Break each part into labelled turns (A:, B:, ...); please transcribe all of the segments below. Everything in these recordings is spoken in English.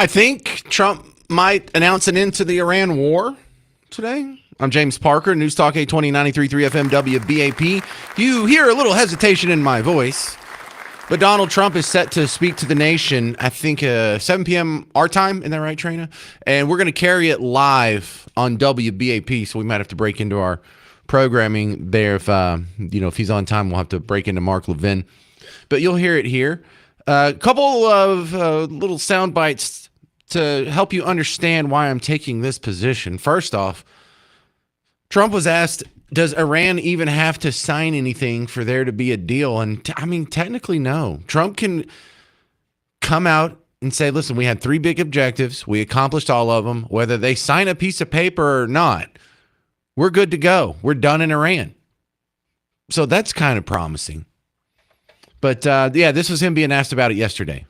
A: I think Trump might announce an end to the Iran war today. I'm James Parker, News Talk 820 93.3 FM WBAP. You hear a little hesitation in my voice, but Donald Trump is set to speak to the nation, I think 7 p.m. our time. Isn't that right, Trina? And we're going to carry it live on WBAP, so we might have to break into our programming there. If he's on time, we'll have to break into Mark Levin. But you'll hear it here. A couple of little sound bites to help you understand why I'm taking this position. First off, Trump was asked, does Iran even have to sign anything for there to be a deal? And technically, no. Trump can come out and say, listen, we had 3 big objectives. We accomplished all of them. Whether they sign a piece of paper or not, we're good to go. We're done in Iran. So that's kind of promising. But, this was him being asked about it yesterday.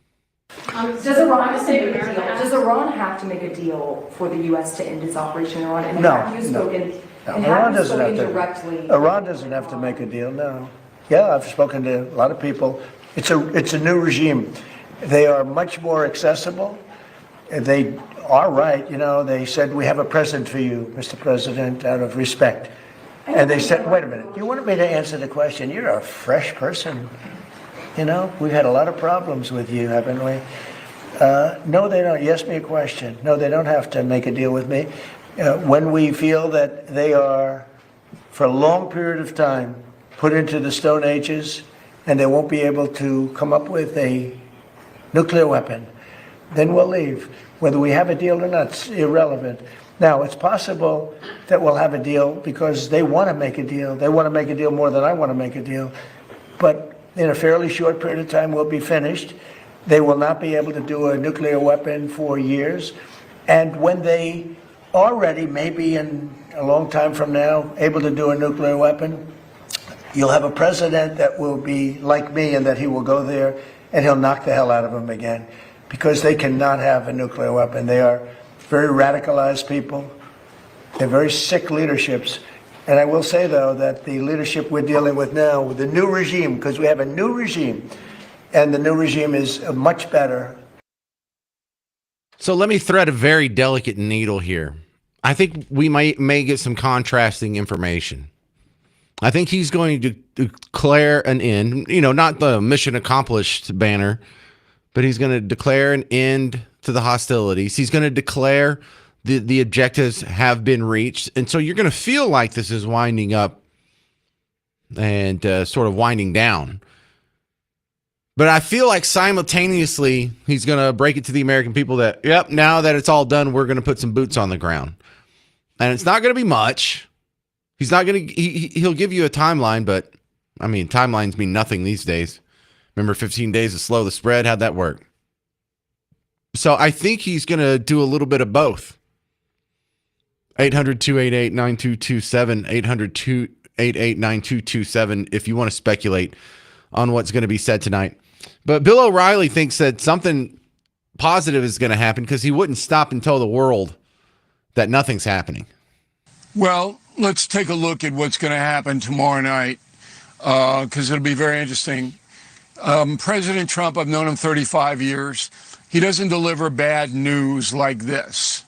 B: Does Iran have to make a deal for the U.S. to end its operation in Iran? And have you spoken directly?
C: Iran doesn't have to make a deal, no. Yeah, I've spoken to a lot of people. It's a new regime. They are much more accessible. They are right. They said, we have a present for you, Mr. President, out of respect. And they said, wait a minute, you wanted me to answer the question. You're a fresh person. We've had a lot of problems with you, haven't we? No, they don't. You asked me a question. No, they don't have to make a deal with me. When we feel that they are, for a long period of time, put into the Stone Ages, and they won't be able to come up with a nuclear weapon, then we'll leave. Whether we have a deal or not, it's irrelevant. Now, it's possible that we'll have a deal because they want to make a deal. They want to make a deal more than I want to make a deal. But in a fairly short period of time, we'll be finished. They will not be able to do a nuclear weapon for years. And when they are ready, maybe in a long time from now, able to do a nuclear weapon, you'll have a president that will be like me in that he will go there and he'll knock the hell out of them again because they cannot have a nuclear weapon. They are very radicalized people. They're very sick leaderships. And I will say, though, that the leadership we're dealing with now, with the new regime, because we have a new regime, and the new regime is much better.
A: So let me thread a very delicate needle here. I think we may get some contrasting information. I think he's going to declare an end, not the mission accomplished banner, but he's going to declare an end to the hostilities. He's going to declare the objectives have been reached. And so you're going to feel like this is winding up and sort of winding down. But I feel like simultaneously he's going to break it to the American people that, yep, now that it's all done, we're going to put some boots on the ground. And it's not going to be much. He's not going to, he'll give you a timeline, but timelines mean nothing these days. Remember 15 days to slow the spread? How'd that work? So I think he's going to do a little bit of both. 800-288-9227, 800-288-9227 if you want to speculate on what's going to be said tonight. But Bill O'Reilly thinks that something positive is going to happen because he wouldn't stop and tell the world that nothing's happening.
D: Well, let's take a look at what's going to happen tomorrow night because it'll be very interesting. President Trump, I've known him 35 years. He doesn't deliver bad news like this.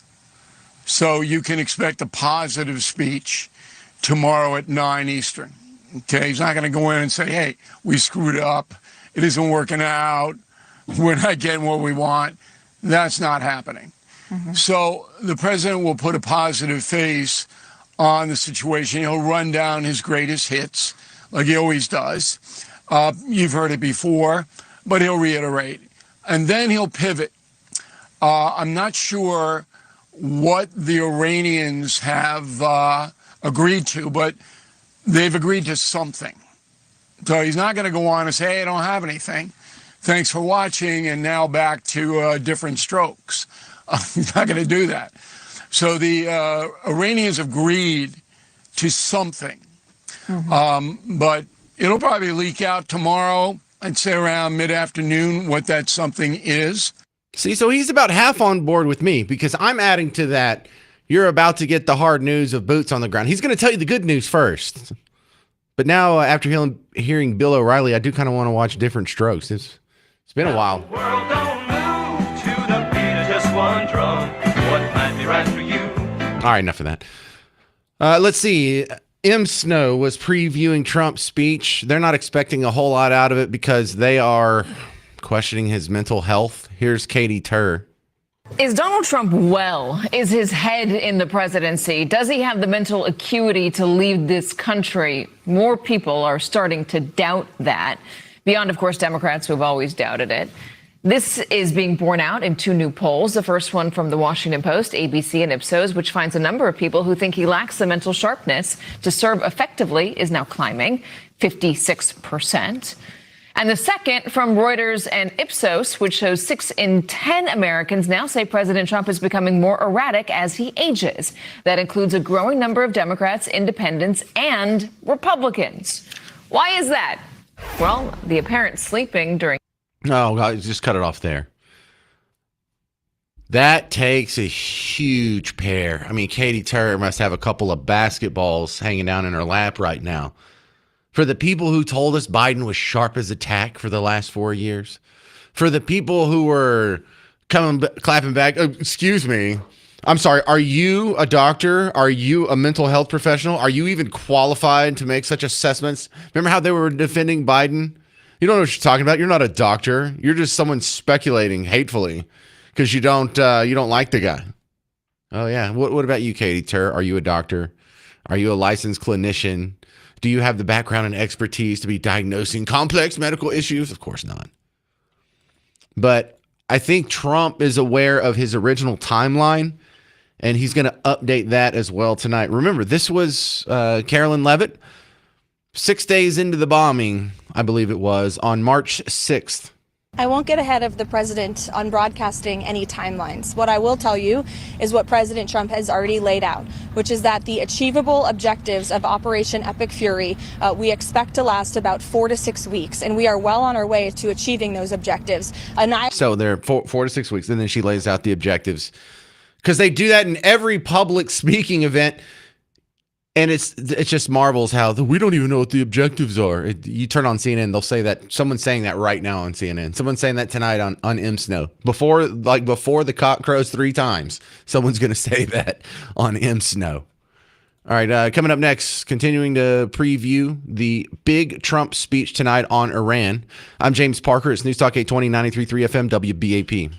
D: So you can expect a positive speech tomorrow at 9 Eastern. Okay, he's not going to go in and say, hey, we screwed up. It isn't working out. We're not getting what we want. That's not happening. Mm-hmm. So the president will put a positive face on the situation. He'll run down his greatest hits like he always does. You've heard it before, but he'll reiterate. And then he'll pivot. I'm not sure what the Iranians have agreed to, but they've agreed to something. So he's not going to go on and say, hey, I don't have anything. Thanks for watching, and now back to different strokes. He's not going to do that. So the Iranians agreed to something. Mm-hmm. But it'll probably leak out tomorrow, I'd say around mid-afternoon, what that something is.
A: See, so he's about half on board with me because I'm adding to that. You're about to get the hard news of boots on the ground. He's going to tell you the good news first. But now, after hearing Bill O'Reilly, I do kind of want to watch different strokes. It's been a while. All right, enough of that. Let's see. M. Snow was previewing Trump's speech. They're not expecting a whole lot out of it because they are questioning his mental health. Here's Katie Turr.
E: Is Donald Trump well? Is his head in the presidency? Does he have the mental acuity to lead this country? More people are starting to doubt that, beyond, of course, Democrats who have always doubted it. This is being borne out in two new polls. The first one from the Washington Post, ABC, and Ipsos, which finds a number of people who think he lacks the mental sharpness to serve effectively, is now climbing 56%. And the second from Reuters and Ipsos, which shows 6 in 10 Americans now say President Trump is becoming more erratic as he ages. That includes a growing number of Democrats, independents, and Republicans. Why is that? Well, the apparent sleeping during...
A: Oh, God, just cut it off there. That takes a huge pair. I mean, Katie Turr must have a couple of basketballs hanging down in her lap right now. For the people who told us Biden was sharp as a tack for the last 4 years. For the people who were clapping back. Excuse me. I'm sorry. Are you a doctor? Are you a mental health professional? Are you even qualified to make such assessments? Remember how they were defending Biden? You don't know what you're talking about. You're not a doctor. You're just someone speculating hatefully because you don't like the guy. Oh, yeah. What about you, Katie Turr? Are you a doctor? Are you a licensed clinician? Do you have the background and expertise to be diagnosing complex medical issues? Of course not. But I think Trump is aware of his original timeline, and he's going to update that as well tonight. Remember, this was Carolyn Leavitt, 6 days into the bombing, I believe it was, on March 6th.
F: I won't get ahead of the president on broadcasting any timelines. What I will tell you is what President Trump has already laid out, which is that the achievable objectives of Operation Epic Fury we expect to last about 4 to 6 weeks, and we are well on our way to achieving those objectives.
A: So they're 4 to 6 weeks, and then she lays out the objectives. Because they do that in every public speaking event. And it's just marvels how we don't even know what the objectives are. You turn on CNN, they'll say that. Someone's saying that right now on CNN. Someone's saying that tonight on M. Snow. Before the cock crows 3 times, someone's going to say that on M. Snow. All right, coming up next, continuing to preview the big Trump speech tonight on Iran. I'm James Parker. It's News Talk 820, 93.3 FM, WBAP.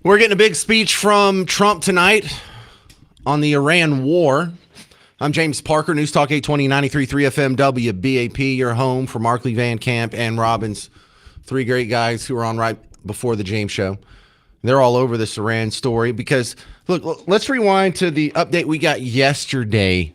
A: We're getting a big speech from Trump tonight on the Iran war. I'm James Parker, News Talk 820 93.3 FM WBAP, your home for Markley, Van Camp, and Robbins. Three great guys who were on right before the James Show. They're all over this Iran story because, look, let's rewind to the update we got yesterday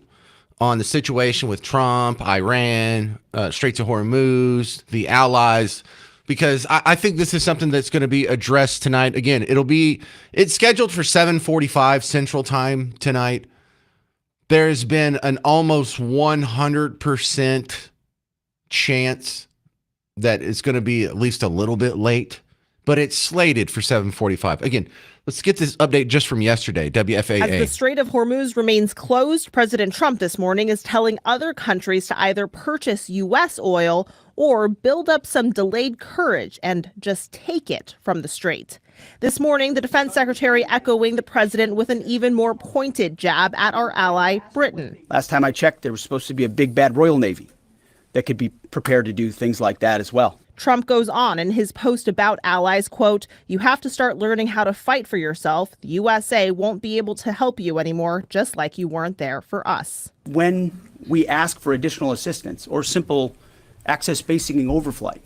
A: on the situation with Trump, Iran, Straits of Hormuz, the allies, because I think this is something that's going to be addressed tonight. Again, it's scheduled for 7:45 Central Time tonight. There's been an almost 100% chance that it's going to be at least a little bit late, but it's slated for 7:45. Again, let's get this update just from yesterday, WFAA.
G: As the Strait of Hormuz remains closed, President Trump this morning is telling other countries to either purchase U.S. oil or build up some delayed courage and just take it from the strait. This morning, the defense secretary echoing the president with an even more pointed jab at our ally, Britain.
H: Last time I checked, there was supposed to be a big bad Royal Navy that could be prepared to do things like that as well.
G: Trump goes on in his post about allies, quote, "You have to start learning how to fight for yourself. The USA won't be able to help you anymore, just like you weren't there for us."
H: When we ask for additional assistance or simple access basing overflight,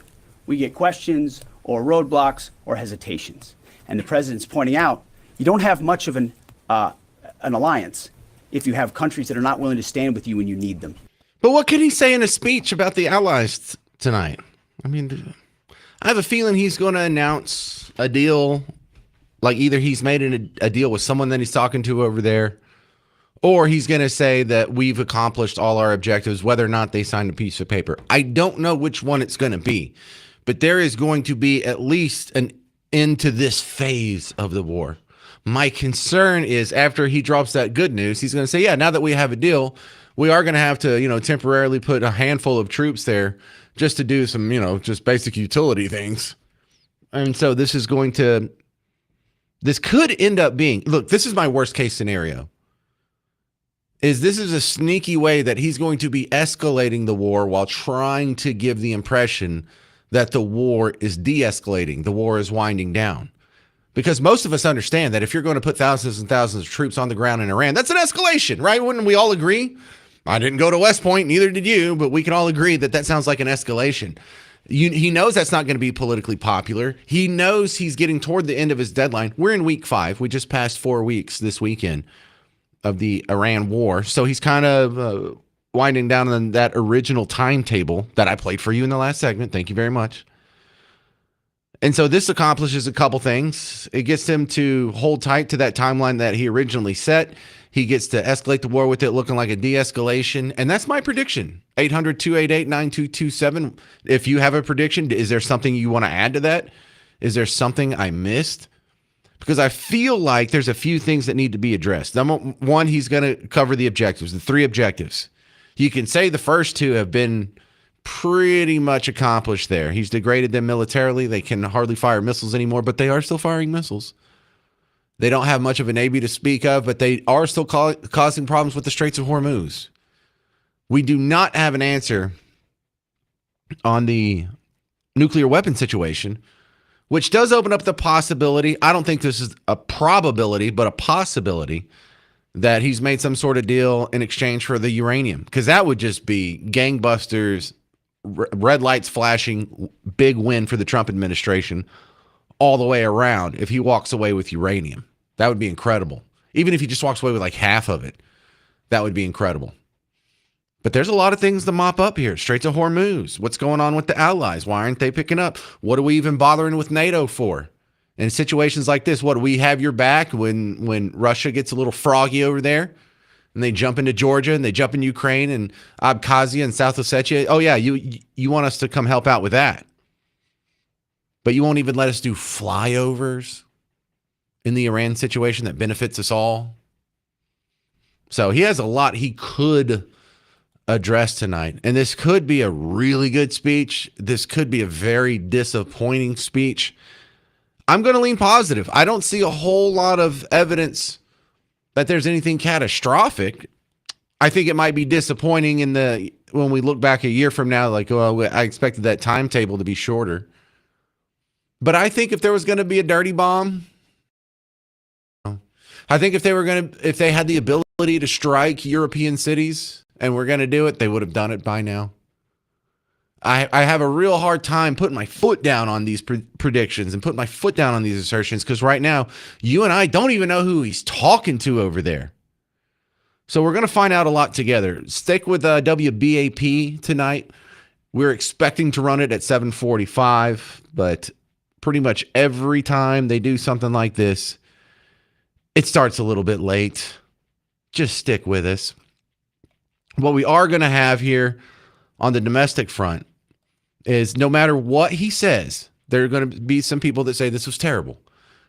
H: we get questions or roadblocks or hesitations. And the president's pointing out, you don't have much of an alliance if you have countries that are not willing to stand with you when you need them.
A: But what could he say in a speech about the allies tonight? I mean, I have a feeling he's going to announce a deal, like either he's made a deal with someone that he's talking to over there, or he's going to say that we've accomplished all our objectives, whether or not they signed a piece of paper. I don't know which one it's going to be, but there is going to be at least an end to this phase of the war. My concern is after he drops that good news, he's going to say, yeah, now that we have a deal, we are going to have to, temporarily put a handful of troops there just to do some, just basic utility things. And so this could end up being, look, this is my worst case scenario. This is a sneaky way that he's going to be escalating the war while trying to give the impression that the war is de-escalating, the war is winding down. Because most of us understand that if you're going to put thousands and thousands of troops on the ground in Iran, that's an escalation, right? Wouldn't we all agree? I didn't go to West Point, neither did you, but we can all agree that that sounds like an escalation. He knows that's not going to be politically popular. He knows he's getting toward the end of his deadline. We're in week 5. We just passed 4 weeks this weekend of the Iran war. So he's kind of winding down on that original timetable that I played for you in the last segment. Thank you very much. And so this accomplishes a couple things. It gets him to hold tight to that timeline that he originally set. He gets to escalate the war with it looking like a de-escalation. And that's my prediction. 800-288-9227. If you have a prediction, is there something you want to add to that? Is there something I missed? Because I feel like there's a few things that need to be addressed. Number one, he's going to cover the objectives, the 3 objectives. You can say the first 2 have been pretty much accomplished there. He's degraded them militarily. They can hardly fire missiles anymore, but they are still firing missiles. They don't have much of a navy to speak of, but they are still causing problems with the Straits of Hormuz. We do not have an answer on the nuclear weapon situation, which does open up the possibility. I don't think this is a probability, but a possibility that he's made some sort of deal in exchange for the uranium, because that would just be gangbusters, red lights flashing, big win for the Trump administration all the way around if he walks away with uranium. That would be incredible. Even if he just walks away with like half of it, that would be incredible. But there's a lot of things to mop up here. Straits of Hormuz. What's going on with the allies? Why aren't they picking up? What are we even bothering with NATO for? In situations like this, what do we have your back when Russia gets a little froggy over there and they jump into Georgia and they jump in Ukraine and Abkhazia and South Ossetia? Oh yeah, you want us to come help out with that. But you won't even let us do flyovers in the Iran situation that benefits us all. So he has a lot he could address tonight. And this could be a really good speech. This could be a very disappointing speech. I'm going to lean positive. I don't see a whole lot of evidence that there's anything catastrophic. I think it might be disappointing when we look back a year from now, like, oh, I expected that timetable to be shorter. But I think if there was going to be a dirty bomb, I think if they had the ability to strike European cities and were going to do it, they would have done it by now. I have a real hard time putting my foot down on these predictions and putting my foot down on these assertions because right now, you and I don't even know who he's talking to over there. So we're going to find out a lot together. Stick with WBAP tonight. We're expecting to run it at 7:45, but pretty much every time they do something like this, it starts a little bit late. Just stick with us. What we are going to have here on the domestic front is no matter what he says, there are going to be some people that say this was terrible.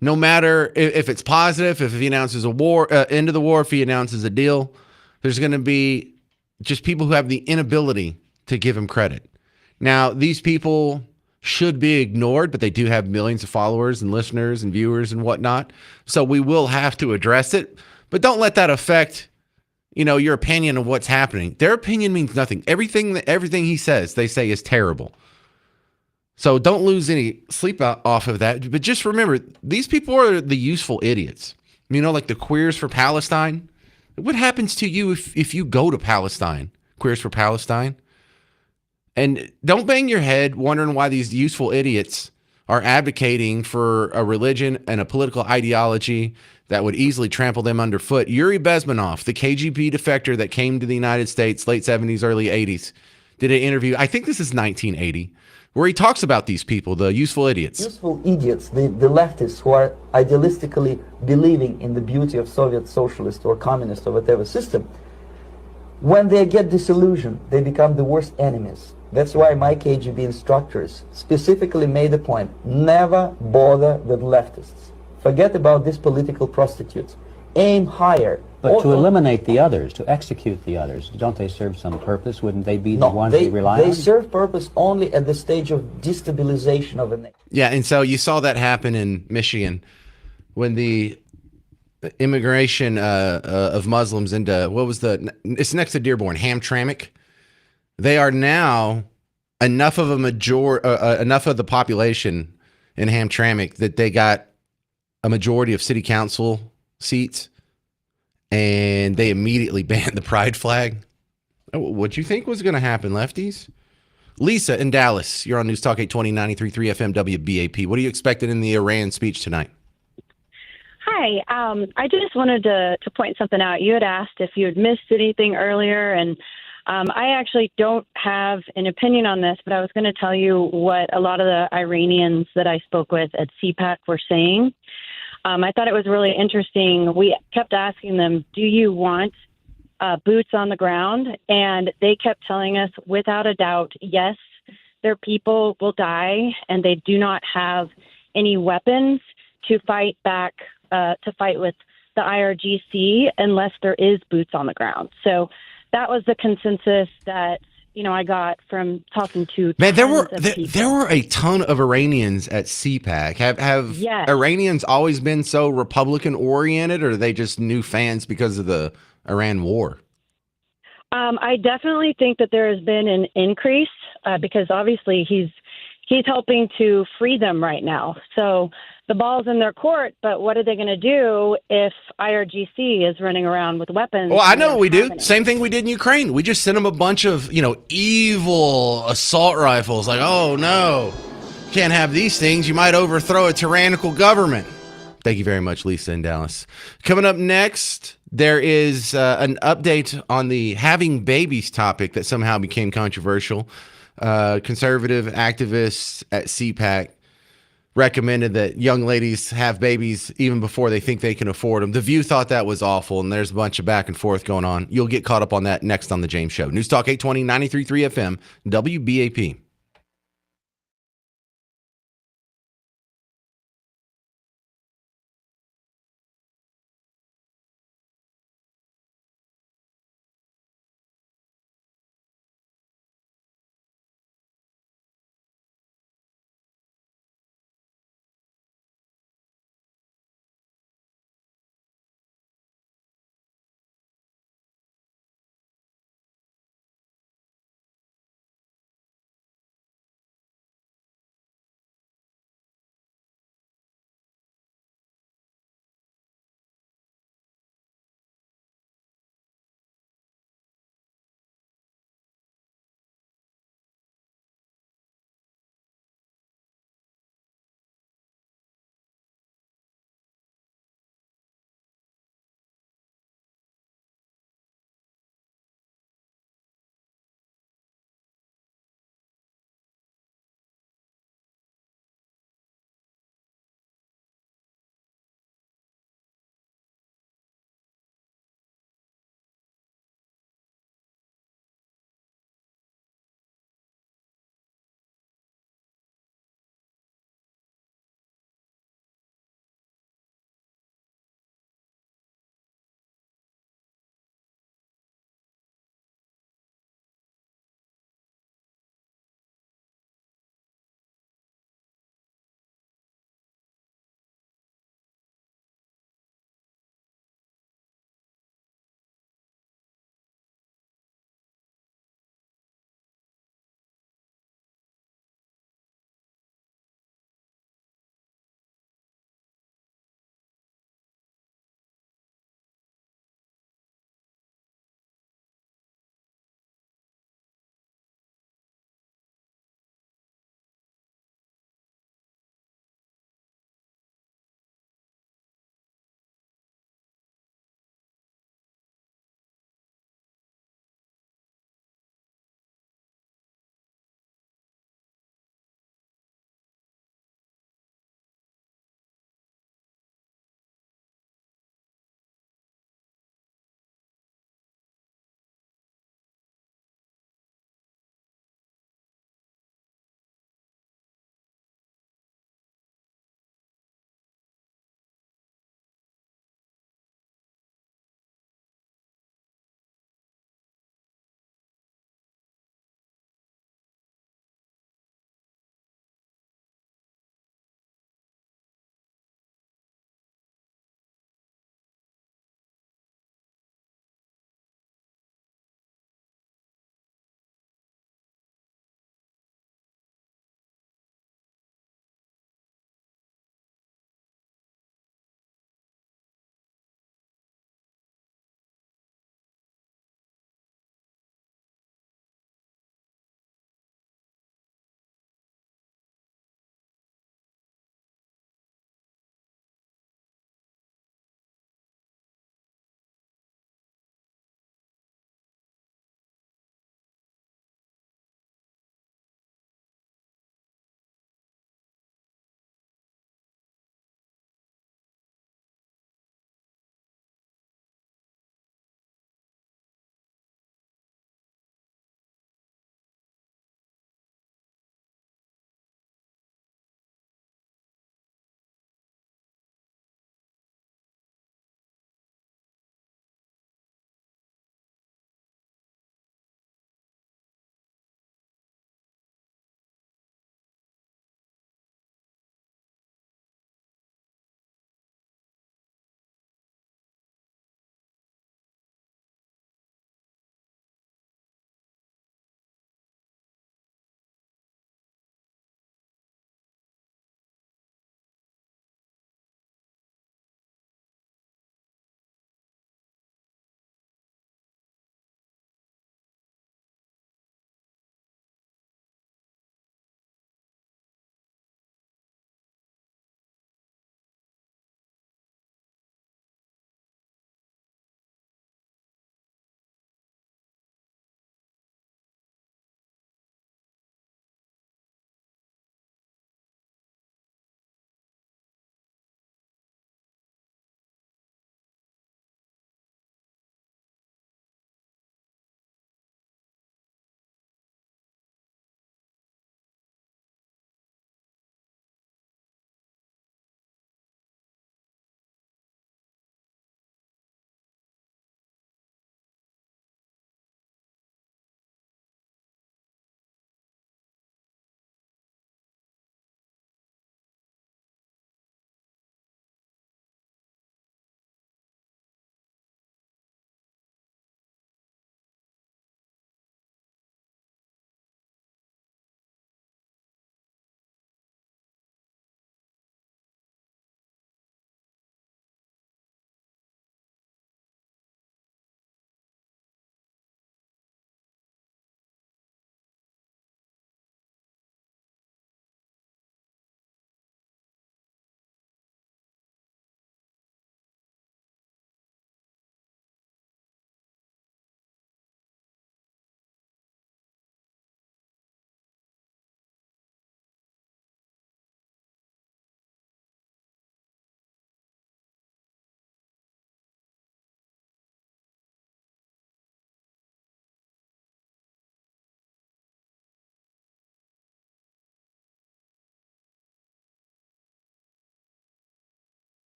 A: No matter if it's positive, if he announces a war, end of the war, if he announces a deal, there's going to be just people who have the inability to give him credit. Now, these people should be ignored, but they do have millions of followers and listeners and viewers and whatnot. So we will have to address it, but don't let that affect, your opinion of what's happening. Their opinion means nothing. Everything he says, they say is terrible. So don't lose any sleep off of that. But just remember, these people are the useful idiots. Like the Queers for Palestine. What happens to you if you go to Palestine? Queers for Palestine. And don't bang your head wondering why these useful idiots are advocating for a religion and a political ideology that would easily trample them underfoot. Yuri Bezmenov, the KGB defector that came to the United States late 70s, early 80s, did an interview, I think this is 1980, where he talks about these people, the useful idiots.
I: Useful idiots, the leftists who are idealistically believing in the beauty of Soviet socialist or communist or whatever system, when they get disillusioned, they become the worst enemies. That's why my KGB instructors specifically made the point, never bother with leftists. Forget about these political prostitutes. Aim higher.
J: But to eliminate the others, to execute the others, don't they serve some purpose? Wouldn't they be the ones they rely on?
I: They serve purpose only at the stage of destabilization of a nation.
A: Yeah, and so you saw that happen in Michigan when the immigration of Muslims into, it's next to Dearborn, Hamtramck. They are now enough of the population in Hamtramck that they got a majority of city council seats. And they immediately banned the pride flag. What do you think was going to happen, lefties? Lisa in Dallas, you're on News Talk 820 93.3 FM WBAP. What are you expecting in the Iran speech tonight?
K: Hi. I just wanted to point something out. You had asked if you had missed anything earlier, and I actually don't have an opinion on this, but I was going to tell you what a lot of the Iranians that I spoke with at CPAC were saying. I thought it was really interesting. We kept asking them, do you want boots on the ground? And they kept telling us, without a doubt, yes, their people will die, and they do not have any weapons to fight back, to fight with the IRGC unless there is boots on the ground. So that was the consensus that I got from talking to
A: there were a ton of Iranians at CPAC. Have
K: yes.
A: Iranians always been so Republican oriented, or are they just new fans because of the Iran war?
K: I definitely think that there has been an increase because obviously he's helping to free them right now. So the ball's in their court, but what are they going to do if IRGC is running around with weapons?
A: Well, I know what we do. Same thing we did in Ukraine. We just sent them a bunch of, evil assault rifles. Like, oh, no, can't have these things. You might overthrow a tyrannical government. Thank you very much, Lisa in Dallas. Coming up next, there is an update on the having babies topic that somehow became controversial. Conservative activists at CPAC recommended that young ladies have babies even before they think they can afford them. The View thought that was awful, and there's a bunch of back and forth going on. You'll get caught up on that next on The James Show. News Talk 820, 93.3 FM, WBAP.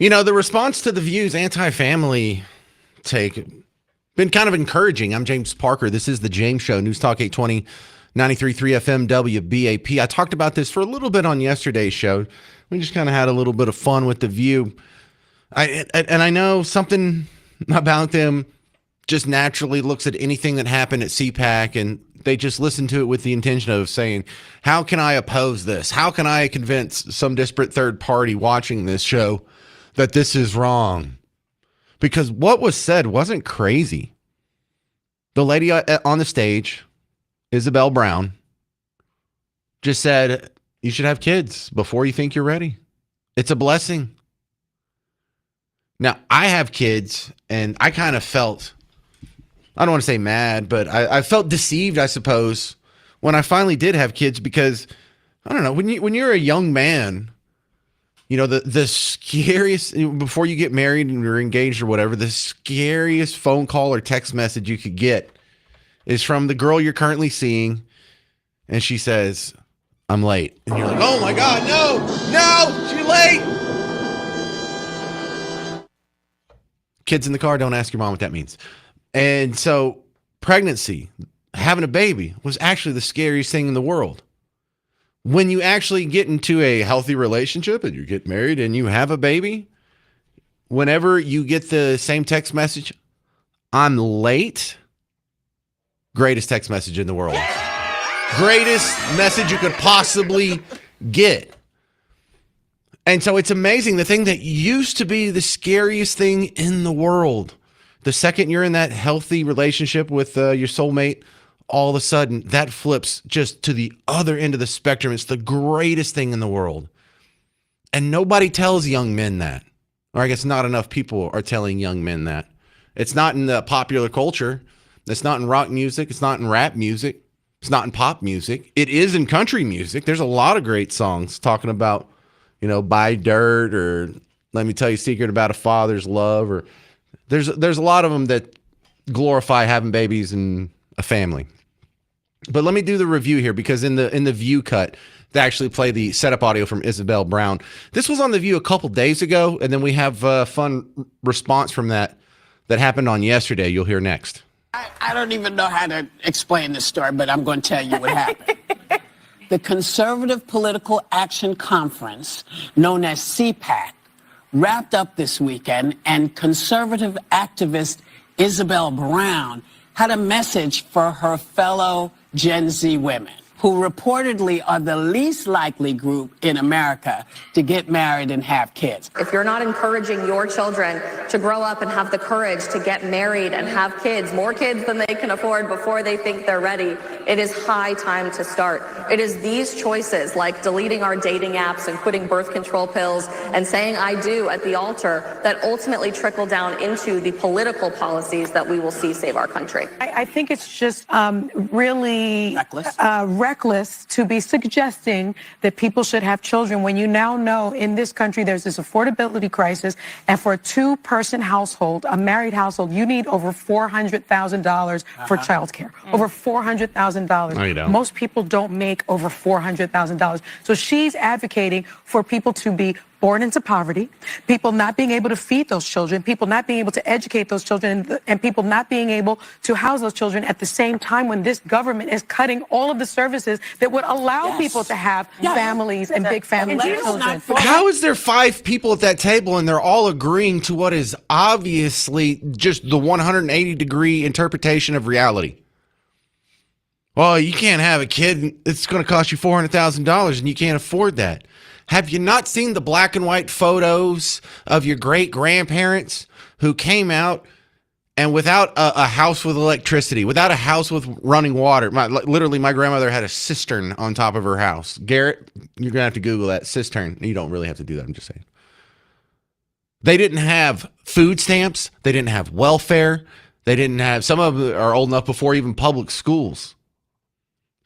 A: The response to the View's anti-family take been kind of encouraging. I'm James Parker. This is the James Show, News Talk 820, 93.3 FM WBAP. I talked about this for a little bit on yesterday's show. We just kind of had a little bit of fun with the View. I know something about them just naturally looks at anything that happened at CPAC, and they just listen to it with the intention of saying, how can I oppose this? How can I convince some disparate third party watching this show that this is wrong? Because what was said wasn't crazy. The lady on the stage, Isabel Brown, just said, you should have kids before you think you're ready. It's a blessing. Now, I have kids, and I kind of felt, I don't want to say mad, but I felt deceived, I suppose, when I finally did have kids, because, I don't know, when you're a young man, the scariest, before you get married and you're engaged or whatever, the scariest phone call or text message you could get is from the girl you're currently seeing, and she says, I'm late. And you're like, oh my God, no, she's late. Kids in the car, don't ask your mom what that means. And so pregnancy, having a baby, was actually the scariest thing in the world. When you actually get into a healthy relationship and you get married and you have a baby, whenever you get the same text message, I'm late, greatest text message in the world. Greatest message you could possibly get. And so it's amazing, the thing that used to be the scariest thing in the world, the second you're in that healthy relationship with your soulmate, all of a sudden that flips just to the other end of the spectrum. It's the greatest thing in the world. And nobody tells young men that. Or I guess not enough people are telling young men that. It's not in the popular culture. It's not in rock music. It's not in rap music. It's not in pop music. It is in country music. There's a lot of great songs talking about, buy dirt, or let me tell you a secret about a father's love, or there's a lot of them that glorify having babies and a family. But let me do the review here, because in the View cut, they actually play the setup audio from Isabel Brown. This was on the View a couple days ago, and then we have a fun response from that happened on yesterday. You'll hear next.
L: I don't even know how to explain this story, but I'm going to tell you what happened. The Conservative Political Action Conference, known as CPAC, wrapped up this weekend, and conservative activist Isabel Brown had a message for her fellow Gen Z women, who reportedly are the least likely group in America to get married and have kids.
B: If you're not encouraging your children to grow up and have the courage to get married and have kids, more kids than they can afford before they think they're ready, it is high time to start. It is these choices, like deleting our dating apps and quitting birth control pills and saying I do at the altar, that ultimately trickle down into the political policies that we will see save our country.
M: I think it's just really reckless to be suggesting that people should have children when you now know in this country there's this affordability crisis, and for a two-person household, a married household, you need over $400,000 for childcare. Over $400,000.
A: No, you don't.
M: Most people don't make over $400,000. So she's advocating for people to be born into poverty, people not being able to feed those children, people not being able to educate those children, and people not being able to house those children at the same time when this government is cutting all of the services that would allow people to have families and big families and children.
A: How is there 5 people at that table and they're all agreeing to what is obviously just the 180-degree interpretation of reality? Well, you can't have a kid. It's going to cost you $400,000 and you can't afford that. Have you not seen the black and white photos of your great-grandparents who came out and without a house with electricity, without a house with running water? Literally, my grandmother had a cistern on top of her house. Garrett, you're going to have to Google that. Cistern. You don't really have to do that. I'm just saying. They didn't have food stamps. They didn't have welfare. They didn't have, some of them are old enough before even public schools.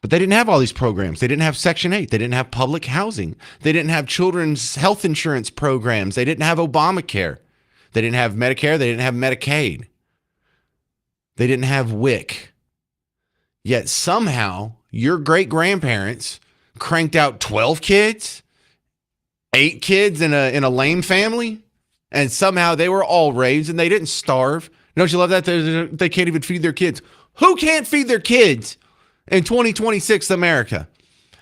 A: But they didn't have all these programs. They didn't have Section 8. They didn't have public housing. They didn't have children's health insurance programs. They didn't have Obamacare. They didn't have Medicare. They didn't have Medicaid. They didn't have WIC. Yet somehow your great-grandparents cranked out 12 kids, 8 kids in a lame family, And somehow they were all raised and they didn't starve. Don't you love that? They can't even feed their kids. Who can't feed their kids in 2026 America?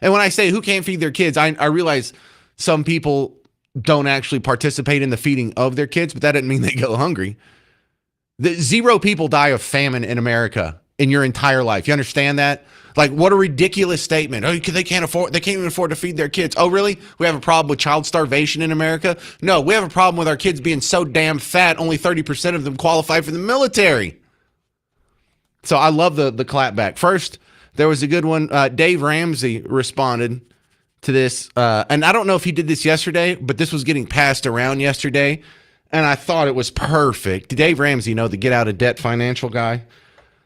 A: And when I say who can't feed their kids, I realize some people don't actually participate in the feeding of their kids, but that doesn't mean they go hungry. Zero people die of famine in America in your entire life. You understand that? Like, what a ridiculous statement. Oh, they can't even afford to feed their kids. Oh, really? We have a problem with child starvation in America? No, we have a problem with our kids being so damn fat, only 30% of them qualify for the military. So I love the clapback. First, there was a good one. Dave Ramsey responded to this. And I don't know if he did this yesterday, but this was getting passed around yesterday. And I thought it was perfect. Dave Ramsey, the get out of debt financial guy.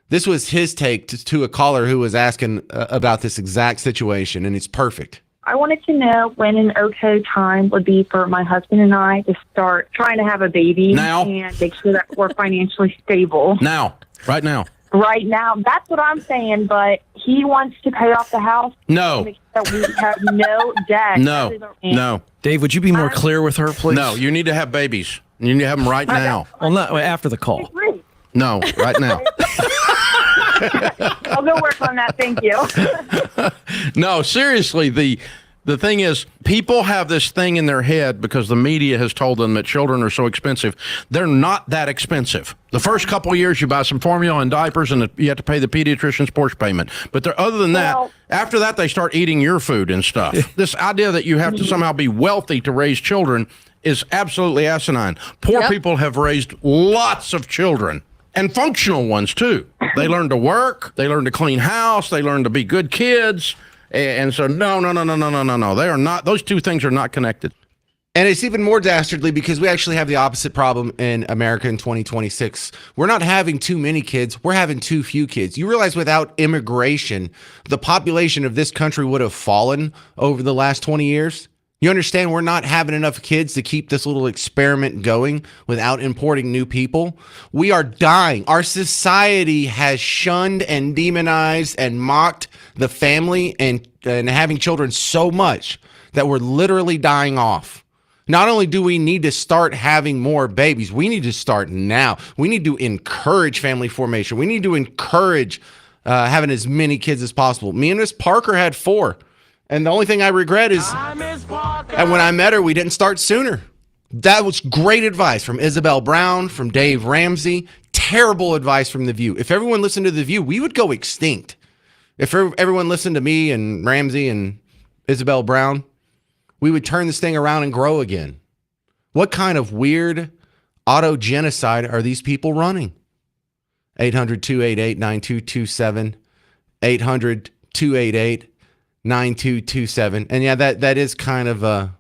A: This was his take to a caller who was asking about this exact situation, and it's perfect.
N: I wanted to know when an okay time would be for my husband and I to start trying to have a baby
O: now,
N: and make sure that we're financially stable.
O: Now, right now.
N: Right now, that's what I'm saying, but he wants to pay off the house.
O: No.
N: Make sure that we have no debt.
O: No.
P: Dave, would you be more clear with her, please?
O: No, you need to have babies. You need to have them right now.
P: Well, not after the call.
O: No, right now.
N: I'll go work on that. Thank you.
O: No, seriously, the thing is, people have this thing in their head because the media has told them that children are so expensive. They're not that expensive. The first couple of years, you buy some formula and diapers, and you have to pay the pediatrician's portion payment. But other than that, after that, they start eating your food and stuff. This idea that you have to somehow be wealthy to raise children is absolutely asinine. Poor people have raised lots of children. And functional ones, too. They learn to work. They learn to clean house. They learn to be good kids. And so, no. They are not. Those two things are not connected.
A: And it's even more dastardly because we actually have the opposite problem in America in 2026. We're not having too many kids. We're having too few kids. You realize without immigration, the population of this country would have fallen over the last 20 years? You understand we're not having enough kids to keep this little experiment going without importing new people? We are dying. Our society has shunned and demonized and mocked the family and having children so much that we're literally dying off. Not only do we need to start having more babies, we need to start now. We need to encourage family formation. We need to encourage having as many kids as possible. Me and Miss Parker had 4. And the only thing I regret is and when I met her, we didn't start sooner. That was great advice from Isabel Brown, from Dave Ramsey. Terrible advice from The View. If everyone listened to The View, we would go extinct. If everyone listened to me and Ramsey and Isabel Brown, we would turn this thing around and grow again. What kind of weird auto-genocide are these people running? 800-288-9227. 800-288-9227. And yeah, that is kind of a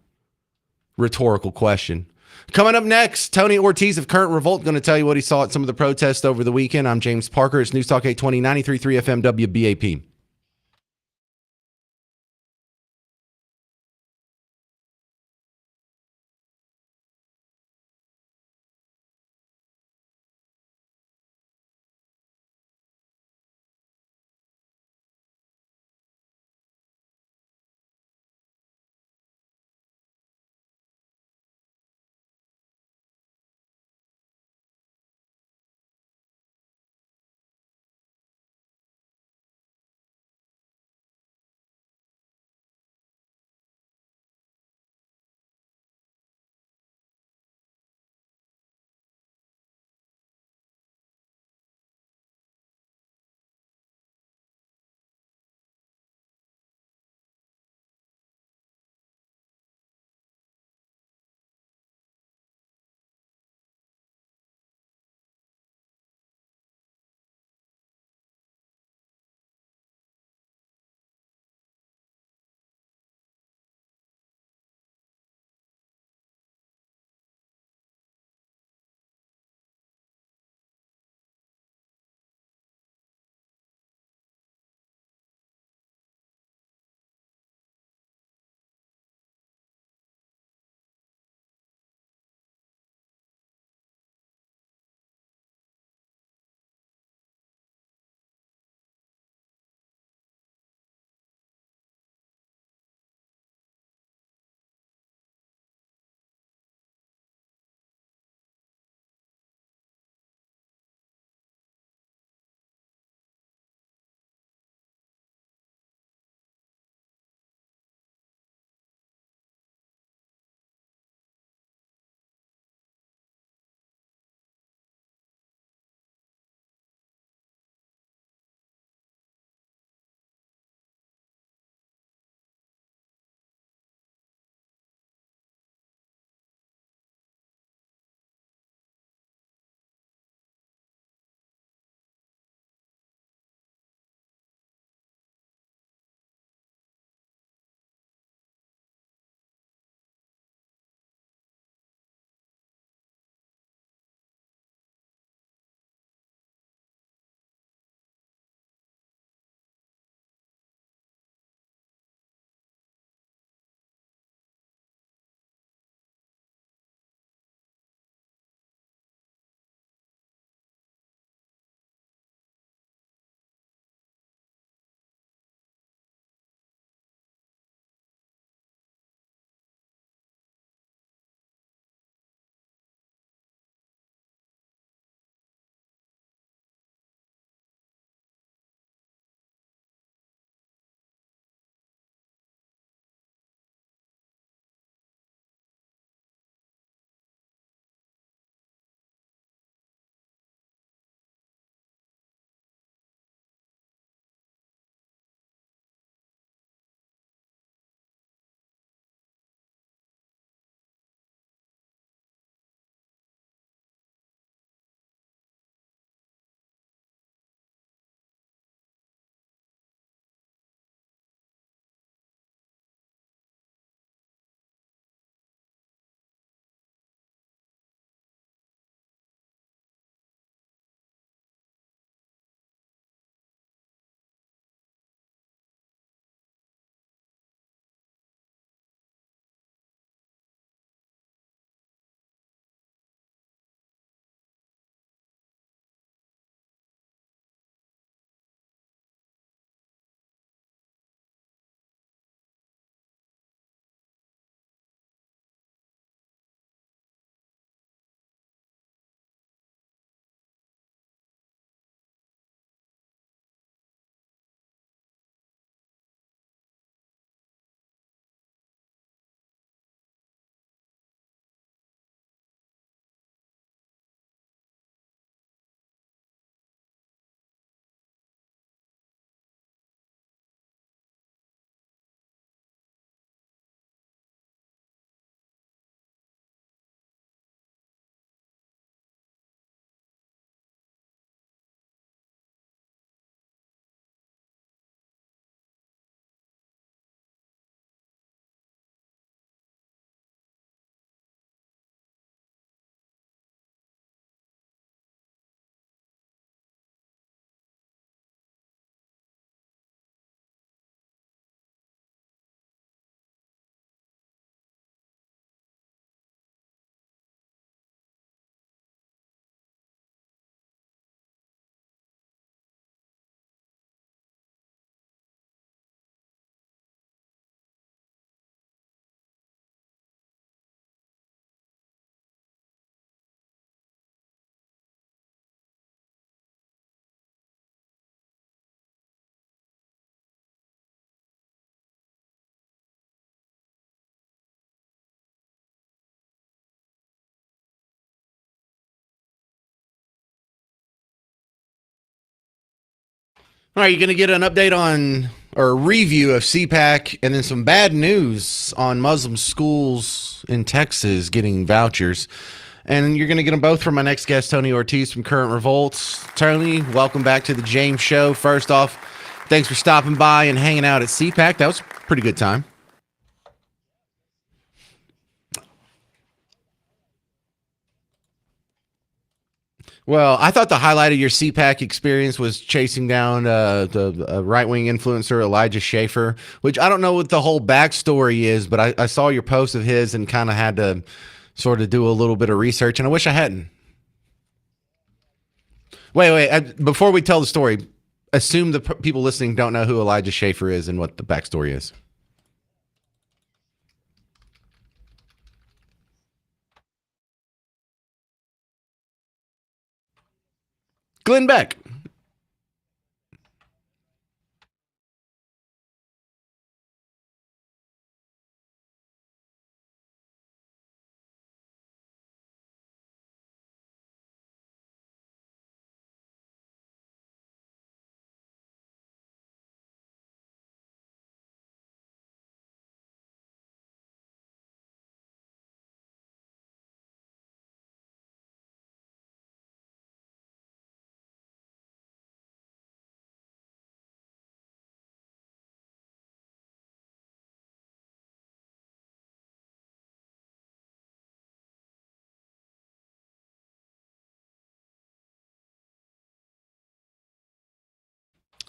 A: rhetorical question. Coming up next, Tony Ortiz of Current Revolt going to tell you what he saw at some of the protests over the weekend. I'm James Parker. It's News Talk 820, 93.3 FM WBAP. All right, you're going to get an update on or a review of CPAC and then some bad news on Muslim schools in Texas getting vouchers. And you're going to get them both from my next guest, Tony Ortiz from Current Revolts. Tony, welcome back to the James Show. First off, thanks for stopping by and hanging out at CPAC. That was a pretty good time. Well, I thought the highlight of your CPAC experience was chasing down the right-wing influencer Elijah Schaffer, which I don't know what the whole backstory is, but I saw your post of his and kind of had to sort of do a little bit of research, and I wish I hadn't. Wait. Before we tell the story, assume the people listening don't know who Elijah Schaffer is and what the backstory is. Glenn Beck.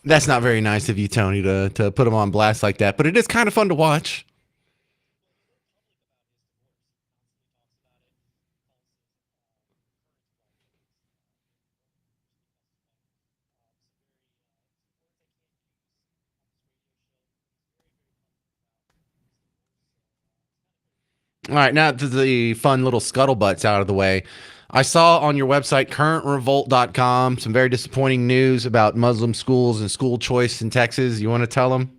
A: That's not very nice of you, Tony, to put him on blast like that, but it is kind of fun to watch. All right, now to the fun little scuttlebutts out of the way. I saw on your website, currentrevolt.com, some very disappointing news about Muslim schools and school choice in Texas. You want to tell them?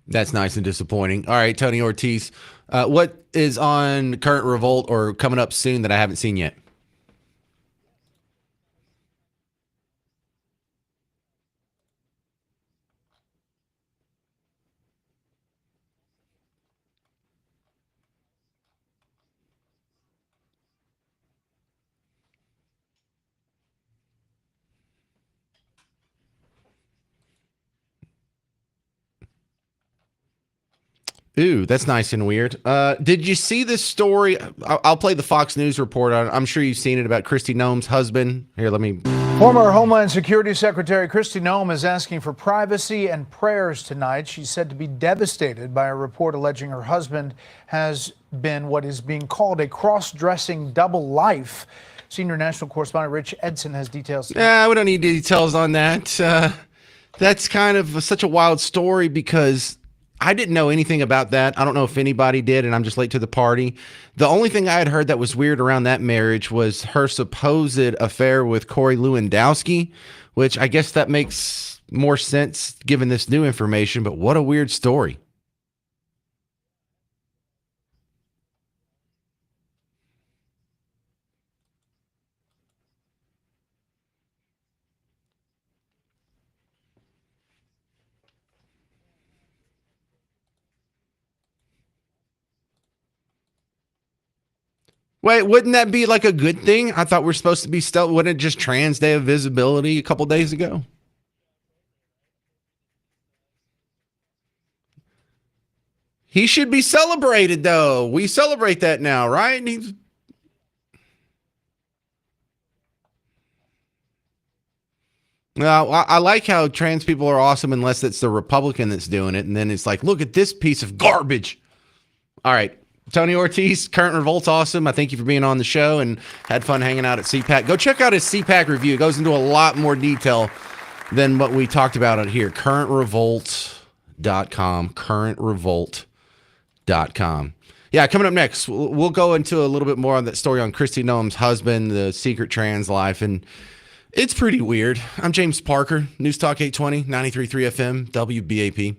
A: That's nice and disappointing. All right, Tony Ortiz, what is on Current Revolt or coming up soon that I haven't seen yet? Ooh, that's nice and weird. Did you see this story? I'll play the Fox News report. I'm sure you've seen it about Kristi Noem's husband. Here, let me.
Q: Former Homeland Security Secretary Kristi Noem is asking for privacy and prayers tonight. She's said to be devastated by a report alleging her husband has been what is being called a cross-dressing double life. Senior national correspondent Rich Edson has details.
A: Yeah, we don't need details on that. That's kind of such a wild story because I didn't know anything about that. I don't know if anybody did, and I'm just late to the party. The only thing I had heard that was weird around that marriage was her supposed affair with Corey Lewandowski, which I guess that makes more sense given this new information, but what a weird story. Wait, wouldn't that be like a good thing? I thought we're supposed to be still. Wasn't it just Trans Day of Visibility a couple days ago? He should be celebrated, though. We celebrate that now, right? And he's I like how trans people are awesome unless it's the Republican that's doing it. And then it's like, look at this piece of garbage. All right. Tony Ortiz, Current Revolt's awesome. I thank you for being on the show and had fun hanging out at CPAC. Go check out his CPAC review. It goes into a lot more detail than what we talked about out here. CurrentRevolt.com. CurrentRevolt.com. Yeah, coming up next, we'll go into a little bit more on that story on Kristi Noem's husband, the secret trans life, and it's pretty weird. I'm James Parker, News Talk 820, 93.3 FM, WBAP.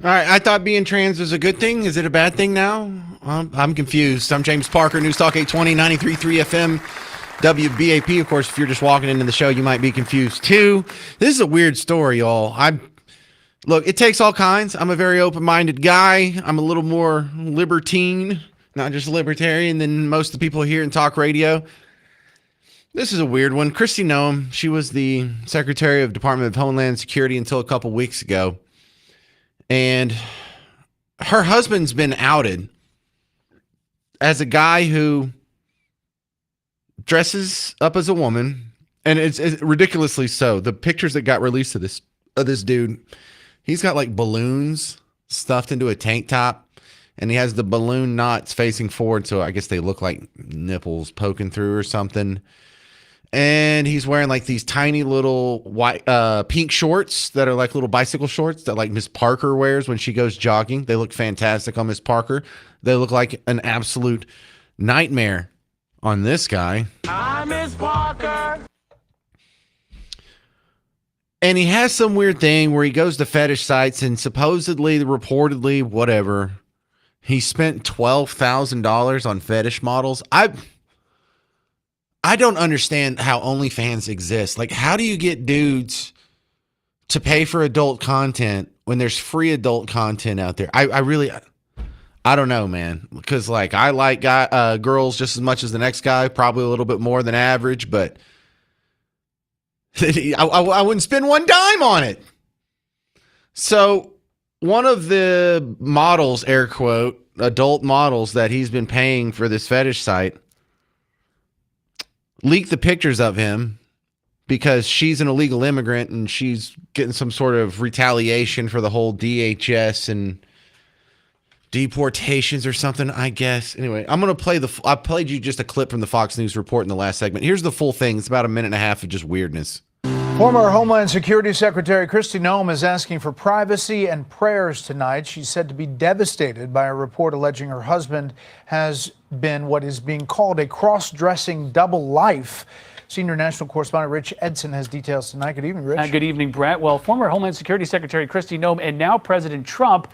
A: All right, I thought being trans was a good thing. Is it a bad thing now? I'm confused. I'm James Parker, News Talk 820, 93.3 FM, WBAP. Of course, if you're just walking into the show, you might be confused too. This is a weird story, y'all. Look, it takes all kinds. I'm a very open-minded guy. I'm a little more libertine, not just libertarian, than most of the people here in talk radio. This is a weird one. Kristi Noem, she was the Secretary of Department of Homeland Security until a couple weeks ago. And her husband's been outed as a guy who dresses up as a woman, and it's ridiculously so. The pictures that got released of this dude, he's got like balloons stuffed into a tank top, and he has the balloon knots facing forward, so I guess they look like nipples poking through or something. And he's wearing like these tiny little white pink shorts that are like little bicycle shorts that like Miss Parker wears when she goes jogging. They look fantastic on Miss Parker. They look like an absolute nightmare on this guy.
R: I'm Miss Parker.
A: And he has some weird thing where he goes to fetish sites and supposedly, reportedly, whatever, he spent $12,000 on fetish models. I don't understand how OnlyFans exists. Like, how do you get dudes to pay for adult content when there's free adult content out there? I don't know, man. Because like I like girls just as much as the next guy, probably a little bit more than average, but I wouldn't spend one dime on it. So one of the models, air quote, adult models that he's been paying for this fetish site, leaked the pictures of him because she's an illegal immigrant and she's getting some sort of retaliation for the whole DHS and deportations or something, I guess. Anyway, I'm going to play I played you just a clip from the Fox News report in the last segment. Here's the full thing. It's about a minute and a half of just weirdness.
Q: Former Homeland Security Secretary Kristi Noem is asking for privacy and prayers tonight. She's said to be devastated by a report alleging her husband has been what is being called a cross-dressing double life. Senior national correspondent Rich Edson has details tonight. Good evening, Rich.
S: Good evening, Brett. Well, former Homeland Security Secretary Kristi Noem and now President Trump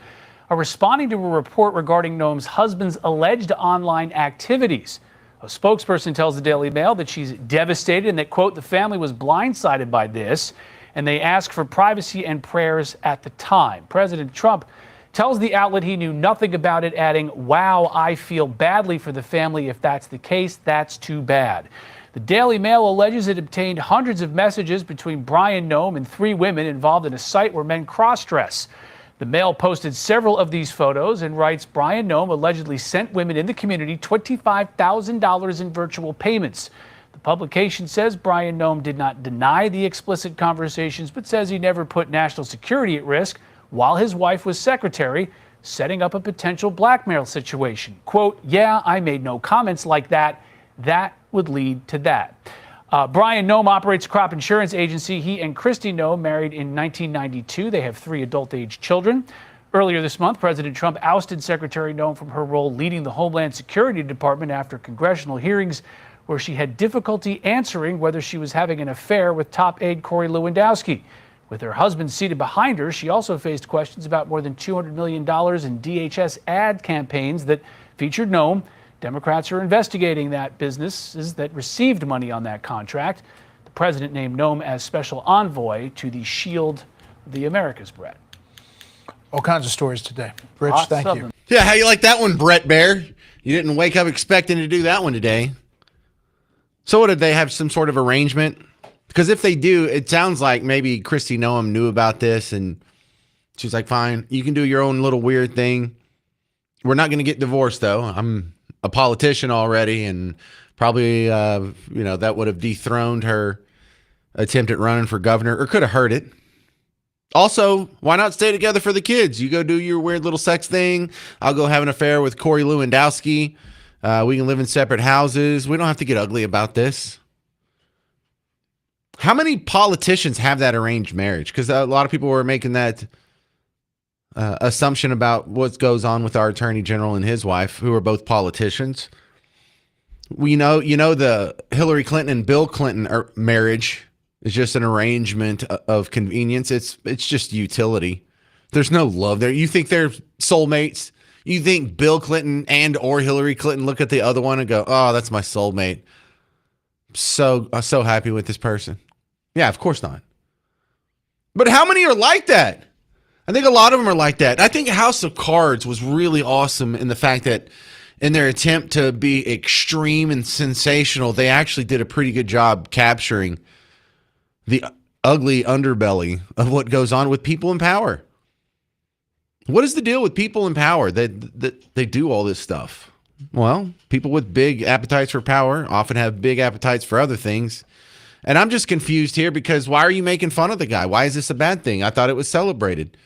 S: are responding to a report regarding Noem's husband's alleged online activities. A spokesperson tells the Daily Mail that she's devastated and that, quote, the family was blindsided by this, and they ask for privacy and prayers at the time. President Trump tells the outlet he knew nothing about it, adding, wow, I feel badly for the family. If that's the case, that's too bad. The Daily Mail alleges it obtained hundreds of messages between Brian Noem and 3 women involved in a site where men cross-dress. The Mail posted several of these photos and writes Brian Noem allegedly sent women in the community $25,000 in virtual payments. The publication says Brian Noem did not deny the explicit conversations, but says he never put national security at risk while his wife was secretary, setting up a potential blackmail situation. Quote, yeah, I made no comments like that. That would lead to that. Brian Noem operates a crop insurance agency. He and Kristi Noem married in 1992. They have 3 adult-age children. Earlier this month, President Trump ousted Secretary Noem from her role leading the Homeland Security Department after congressional hearings where she had difficulty answering whether she was having an affair with top aide Corey Lewandowski. With her husband seated behind her, she also faced questions about more than $200 million in DHS ad campaigns that featured Noem. Democrats are investigating that businesses that received money on that contract. The president named Noem as special envoy to the Shield of the Americas, Brett.
Q: All kinds of stories today. Rich, thank you.
A: Yeah, how you like that one, Brett Bear? You didn't wake up expecting to do that one today. So what, did they have some sort of arrangement? Because if they do, it sounds like maybe Kristi Noem knew about this and she's like, fine, you can do your own little weird thing. We're not going to get divorced, though. I'm a politician already, and probably, that would have dethroned her attempt at running for governor, or could have hurt it. Also, why not stay together for the kids? You go do your weird little sex thing. I'll go have an affair with Corey Lewandowski. We can live in separate houses. We don't have to get ugly about this. How many politicians have that arranged marriage? Because a lot of people were making that assumption about what goes on with our attorney general and his wife, who are both politicians. We know, the Hillary Clinton and Bill Clinton marriage is just an arrangement of convenience. It's just utility. There's no love there. You think they're soulmates? You think Bill Clinton and or Hillary Clinton look at the other one and go, "Oh, that's my soulmate. I'm so happy with this person." Yeah, of course not. But how many are like that? I think a lot of them are like that. I think House of Cards was really awesome in the fact that in their attempt to be extreme and sensational, they actually did a pretty good job capturing the ugly underbelly of what goes on with people in power. What is the deal with people in power that they do all this stuff? Well, people with big appetites for power often have big appetites for other things. And I'm just confused here because why are you making fun of the guy? Why is this a bad thing? I thought it was celebrated.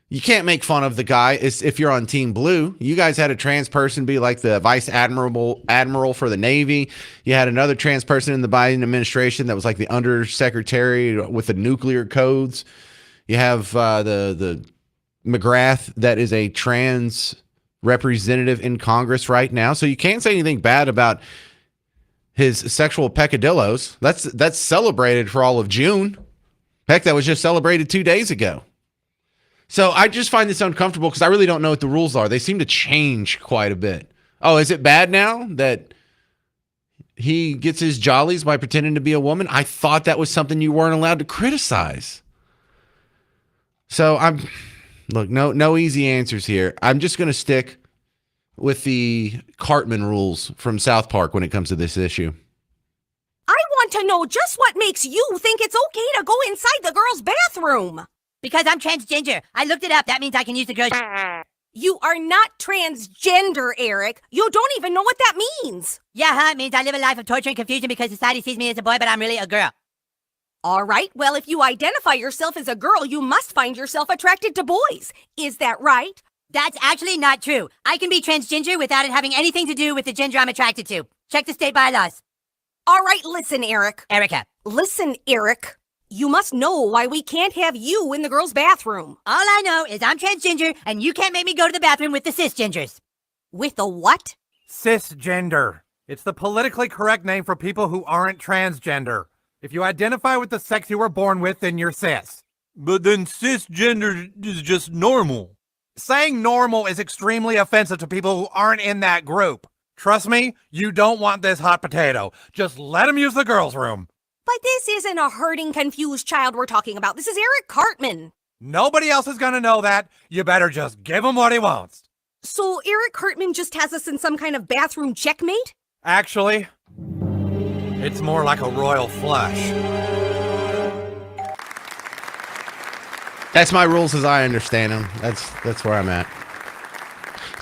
A: You can't make fun of the guy if you're on Team Blue. You guys had a trans person be like the vice admiral for the Navy. You had another trans person in the Biden administration that was like the undersecretary with the nuclear codes. You have the McGrath that is a trans representative in Congress right now. So you can't say anything bad about his sexual peccadillos. That's celebrated for all of June. Heck, that was just celebrated 2 days ago. So I just find this uncomfortable because I really don't know what the rules are. They seem to change quite a bit. Oh, is it bad now that he gets his jollies by pretending to be a woman? I thought that was something you weren't allowed to criticize. So look, no easy answers here. I'm just going to stick with the Cartman rules from South Park when it comes to this issue.
T: I want to know just what makes you think it's okay to go inside the girls' bathroom.
U: Because I'm transgender. I looked it up. That means I can use the girls.
T: You are not transgender, Eric. You don't even know what that means.
U: Yeah, it means I live a life of torture and confusion because society sees me as a boy, but I'm really a girl.
T: All right, well, if you identify yourself as a girl, you must find yourself attracted to boys. Is that right?
U: That's actually not true. I can be transgender without it having anything to do with the gender I'm attracted to. Check the state bylaws.
T: All right, listen, Eric.
U: Erica.
T: Listen, Eric. You must know why we can't have you in the girls' bathroom.
U: All I know is I'm transgender, and you can't make me go to the bathroom with the cisgenders.
T: With the what?
V: Cisgender. It's the politically correct name for people who aren't transgender. If you identify with the sex you were born with, then you're cis.
W: But then cisgender is just normal.
V: Saying normal is extremely offensive to people who aren't in that group. Trust me, you don't want this hot potato. Just let him use the girls' room.
T: But this isn't a hurting, confused child we're talking about. This is Eric Cartman.
V: Nobody else is gonna know that. You better just give him what he wants.
T: So Eric Cartman just has us in some kind of bathroom checkmate?
V: Actually, it's more like a royal flush.
A: That's my rules as I understand them. That's where I'm at.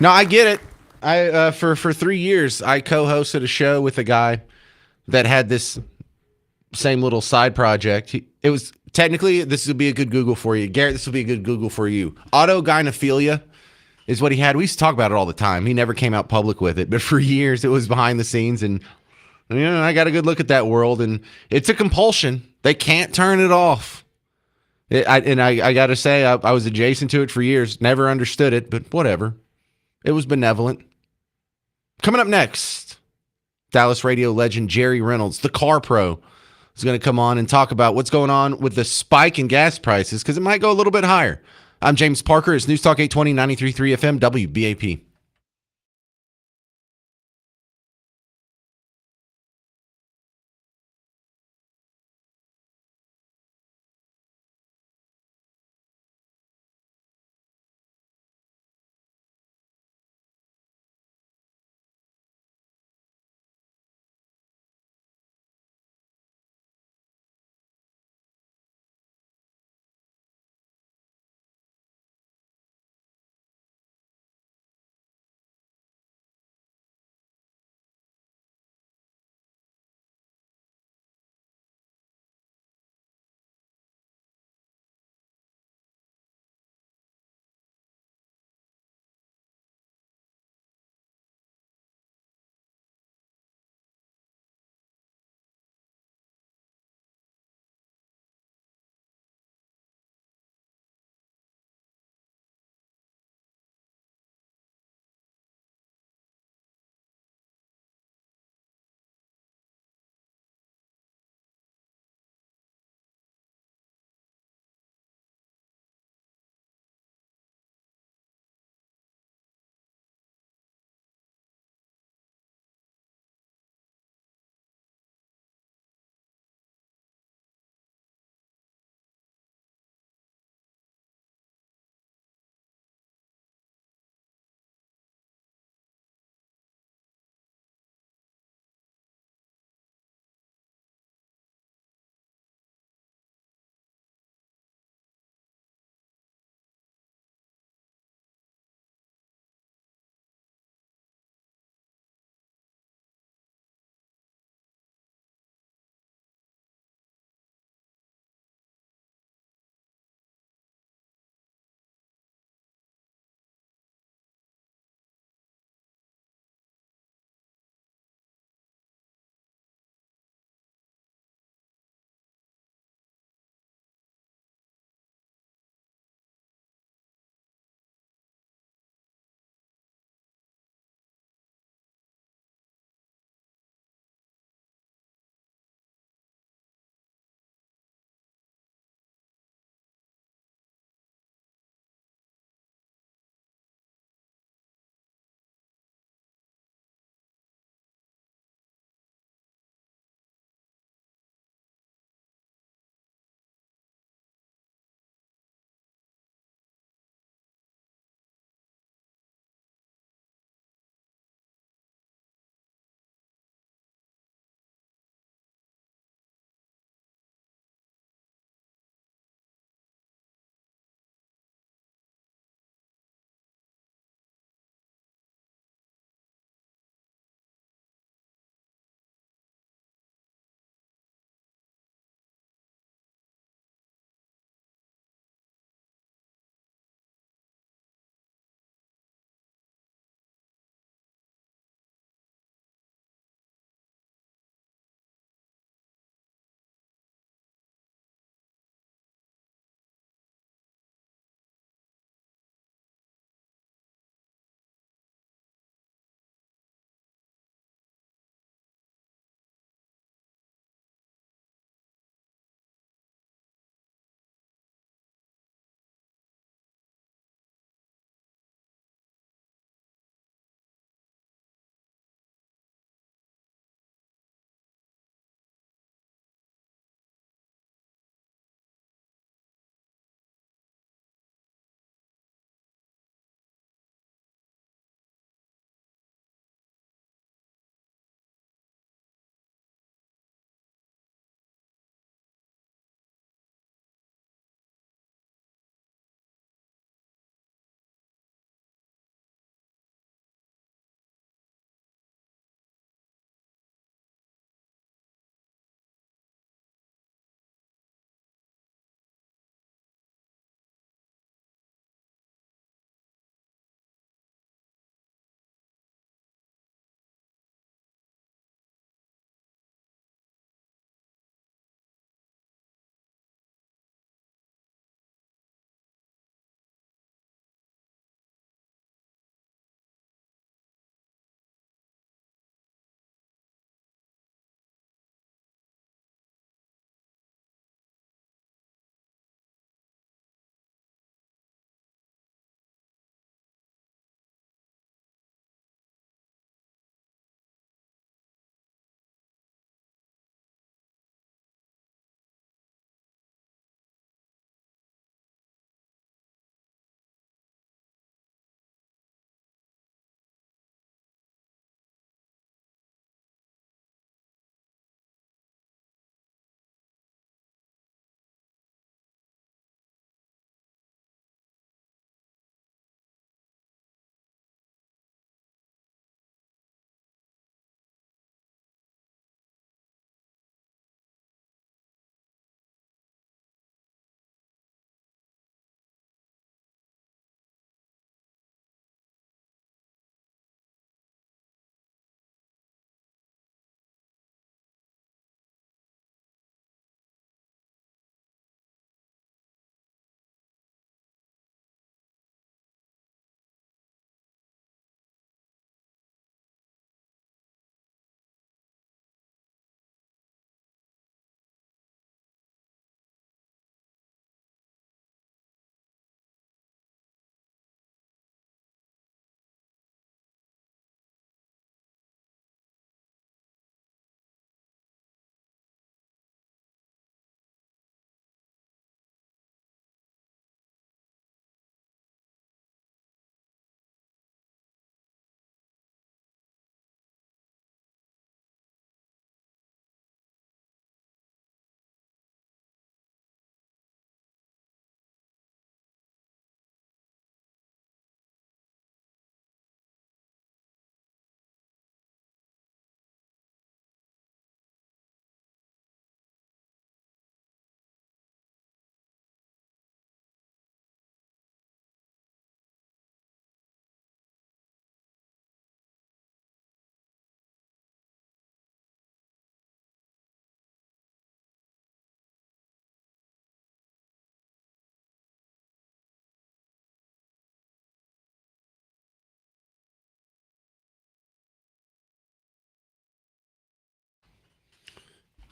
A: No, I get it. I for 3 years I co-hosted a show with a guy that had this same little side project. It was technically, this would be a good Google for you. Garrett, this would be a good Google for you. Autogynephilia is what he had. We used to talk about it all the time. He never came out public with it, but for years it was behind the scenes. And I got a good look at that world, and it's a compulsion. They can't turn it off. I got to say, I was adjacent to it for years. Never understood it, but whatever. It was benevolent. Coming up next, Dallas radio legend Jerry Reynolds, the car pro, is going to come on and talk about what's going on with the spike in gas prices because it might go a little bit higher. I'm James Parker. It's News Talk 820, 93.3 FM, WBAP.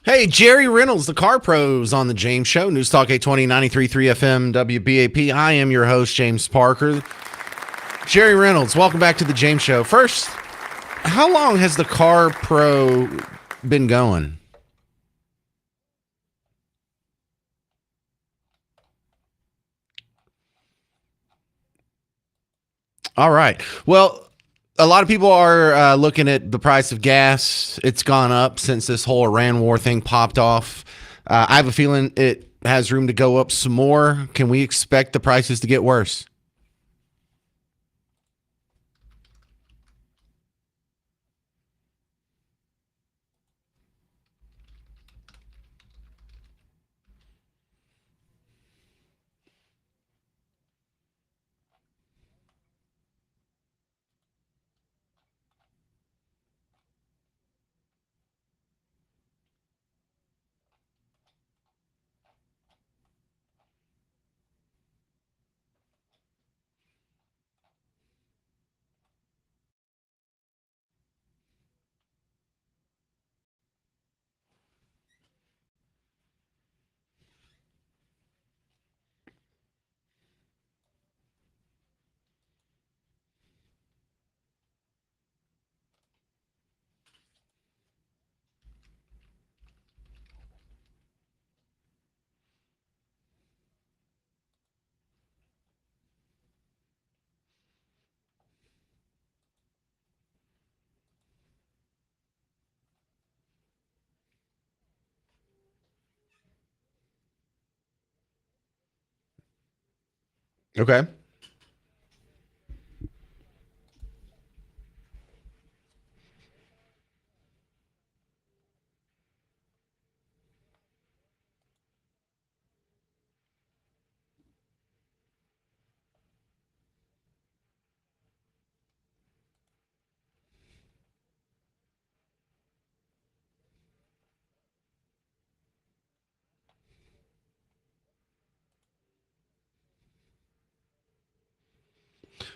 A: Hey, Jerry Reynolds, the Car Pros on the James Show. News Talk 820, 93.3 FM, WBAP. I am your host, James Parker. Jerry Reynolds, welcome back to the James Show. First, how long has the Car Pro been going? All right. Well, a lot of people are looking at the price of gas. It's gone up since this whole Iran war thing popped off. I have a feeling it has room to go up some more. Can we expect the prices to get worse? Okay.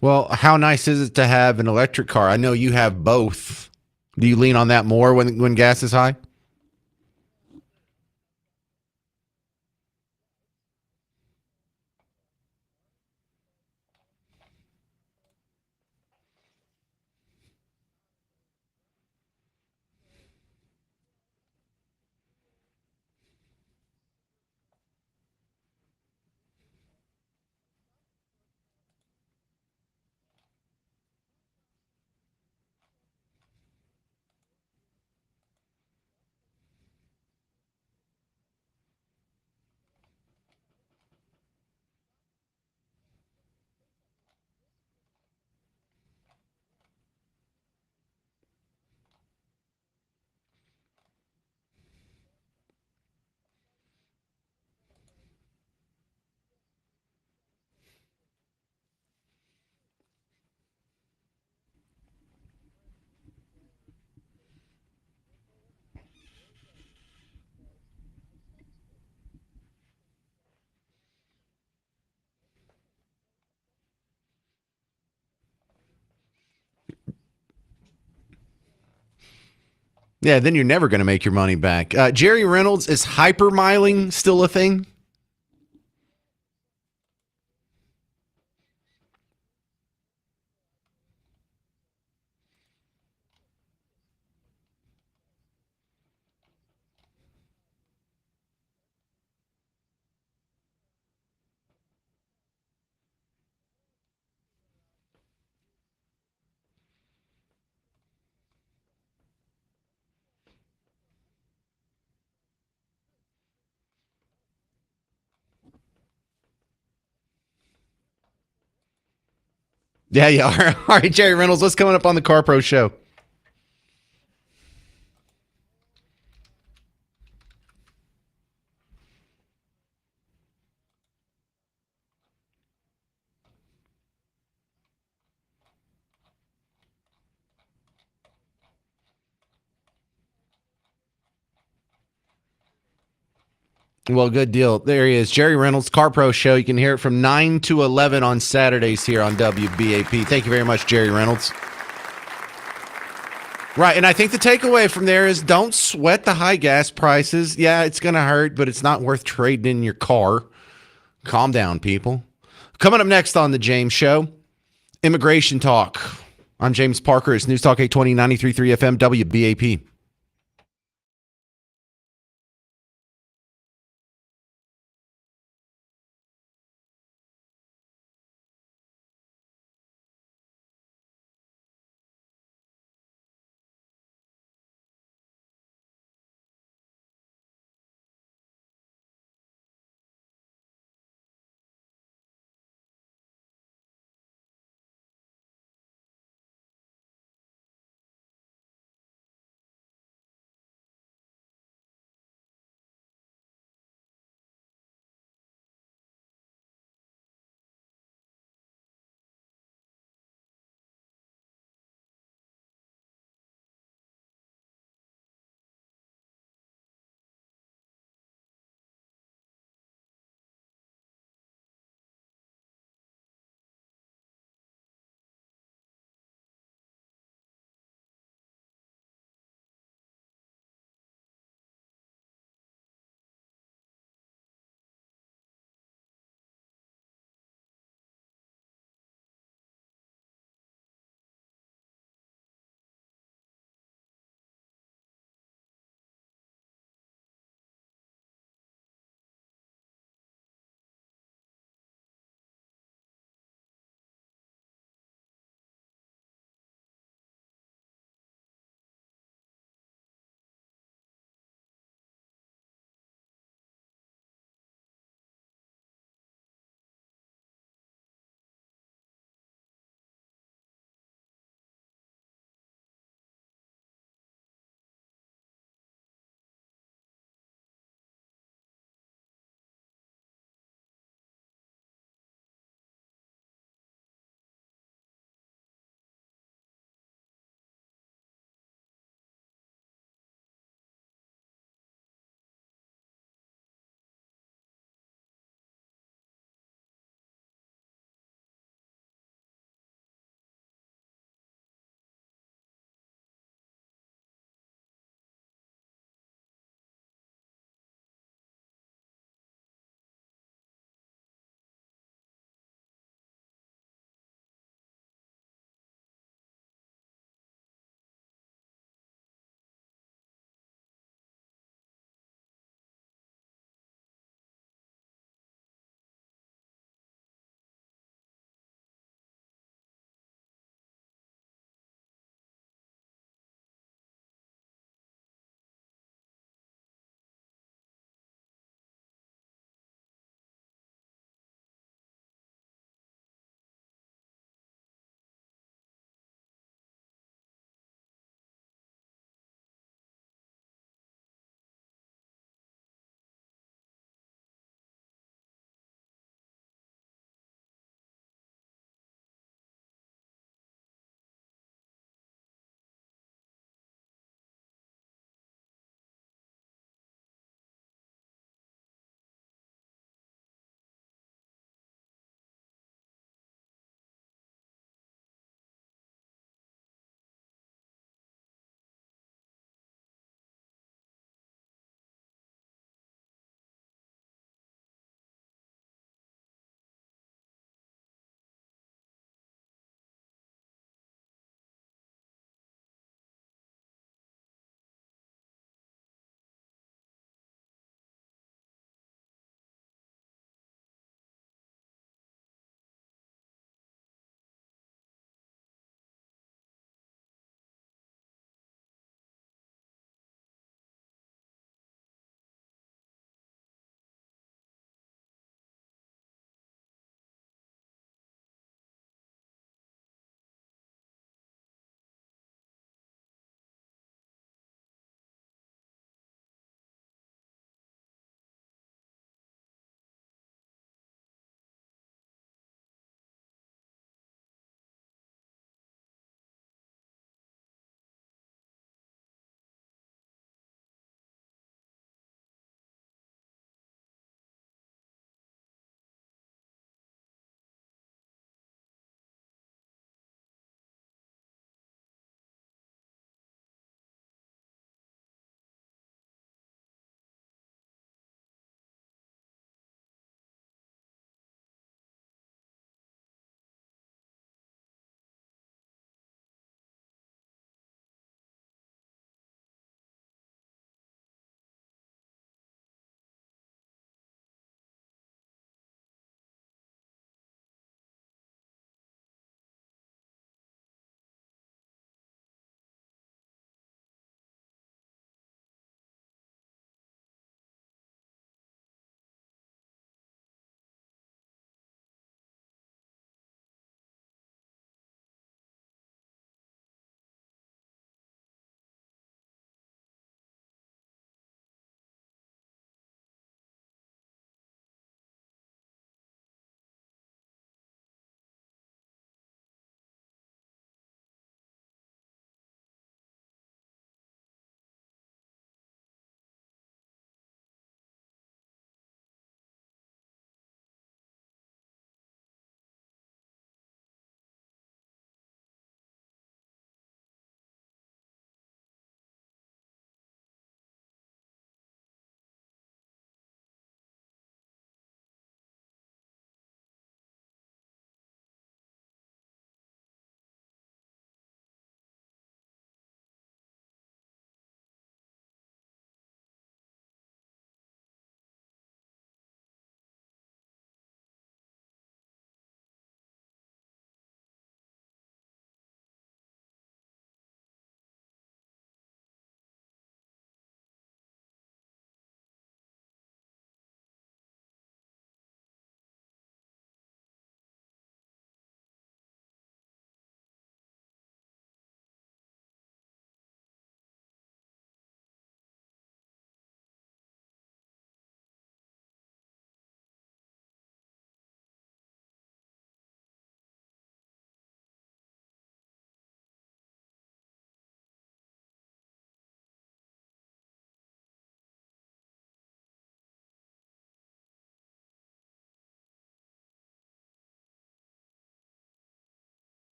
A: Well, how nice is it to have an electric car? I know you have both. Do you lean on that more when gas is high? Yeah, then you're never going to make your money back. Jerry Reynolds, is hypermiling still a thing? Yeah, yeah. All right, Jerry Reynolds, what's coming up on the Car Pro Show? Well, good deal. There he is, Jerry Reynolds, Car Pro Show. You can hear it from 9 to 11 on Saturdays here on WBAP. Thank you very much, Jerry Reynolds. Right, and I think the takeaway from there is don't sweat the high gas prices. Yeah, it's going to hurt, but it's not worth trading in your car. Calm down, people. Coming up next on The James Show, immigration talk. I'm James Parker. It's News Talk 820 93.3 FM WBAP.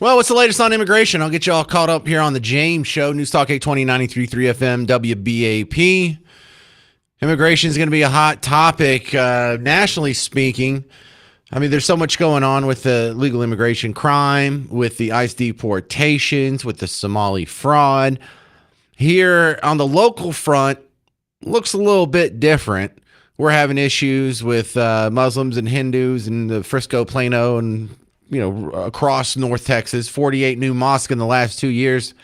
A: Well, what's the latest on immigration? I'll get you all caught up here on the James Show. News Talk 820 93.3 FM WBAP. Immigration is going to be a hot topic, nationally speaking. I mean, there's so much going on with the legal immigration crime, with the ICE deportations, with the Somali fraud. Here on the local front, looks a little bit different. We're having issues with Muslims and Hindus in the Frisco, Plano, and across North Texas. 48 new mosques in the last 2 years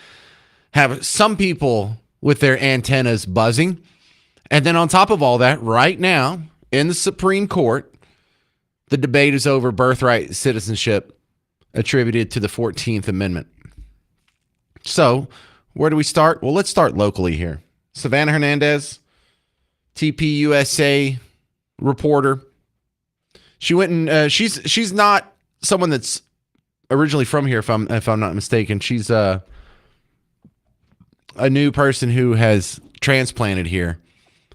A: have some people with their antennas buzzing. And then on top of all that, right now in the Supreme Court, the debate is over birthright citizenship attributed to the 14th Amendment. So where do we start? Well, let's start locally here. Savannah Hernandez, TPUSA reporter. She went and she's not someone that's originally from here, if I'm not mistaken. She's a new person who has transplanted here.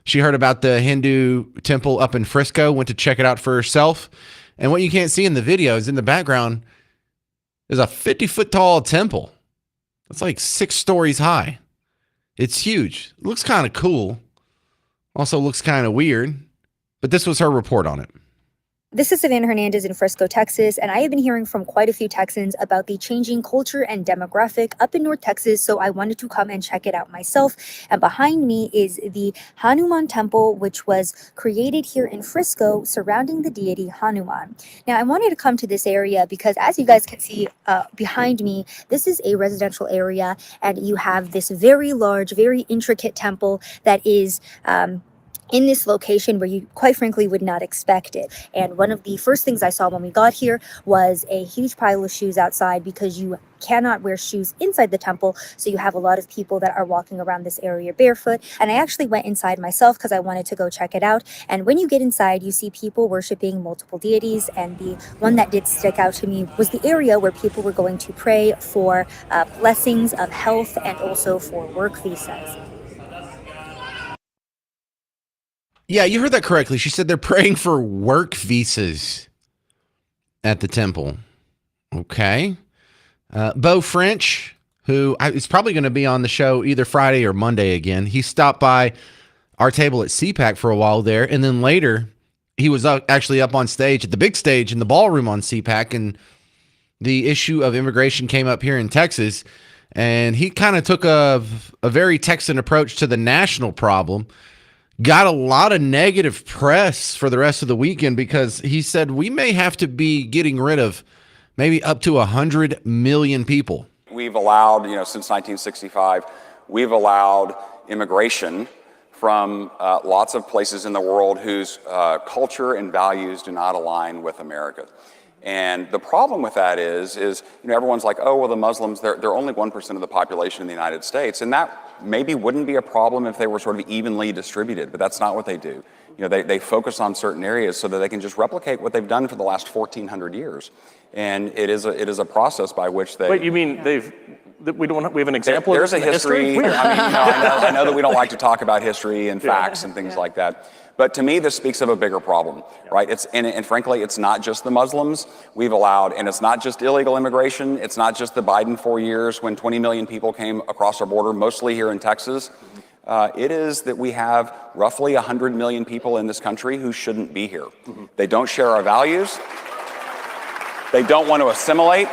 A: She heard about the Hindu temple up in Frisco, went to check it out for herself. And what you can't see in the video is in the background is a 50-foot tall temple. It's like 6 stories high. It's huge. It looks kind of cool. Also looks kind of weird. But this was her report on it.
C: This is Savannah Hernandez in Frisco, Texas, and I have been hearing from quite a few Texans about the changing culture and demographic up in North Texas, so I wanted to come and check it out myself. And behind me is the Hanuman Temple, which was created here in Frisco surrounding the deity Hanuman. Now, I wanted to come to this area because, as you guys can see behind me, this is a residential area, and you have this very large, very intricate temple that is in this location where you quite frankly would not expect it. And one of the first things I saw when we got here was a huge pile of shoes outside because you cannot wear shoes inside the temple. So you have a lot of people that are walking around this area barefoot. And I actually went inside myself because I wanted to go check it out. And when you get inside, you see people worshiping multiple deities. And the one that did stick out to me was the area where people were going to pray for blessings of health and also for work visas.
A: Yeah, you heard that correctly. She said they're praying for work visas at the temple. Okay. Beau French, who is probably going to be on the show either Friday or Monday again. He stopped by our table at CPAC for a while there, and then later he was actually up on stage at the big stage in the ballroom on CPAC, and the issue of immigration came up here in Texas, and he kind of took a very Texan approach to the national problem. Got a lot of negative press for the rest of the weekend because he said we may have to be getting rid of maybe up to 100 million people.
D: We've allowed, since 1965, we've allowed immigration from lots of places in the world whose culture and values do not align with America. And the problem with that is everyone's like, oh, well, the Muslims, they're only 1% of the population in the United States. And that maybe wouldn't be a problem if they were sort of evenly distributed, but that's not what they do. They focus on certain areas so that they can just replicate what they've done for the last 1,400 years. And it is a process by which they...
E: Wait, you mean we have an example?
D: There's a history. I know that we don't like to talk about history and facts and things like that. But to me, this speaks of a bigger problem, right? And frankly, it's not just the Muslims we've allowed, and it's not just illegal immigration. It's not just the Biden 4 years when 20 million people came across our border, mostly here in Texas. It is that we have roughly 100 million people in this country who shouldn't be here. They don't share our values. They don't want to assimilate.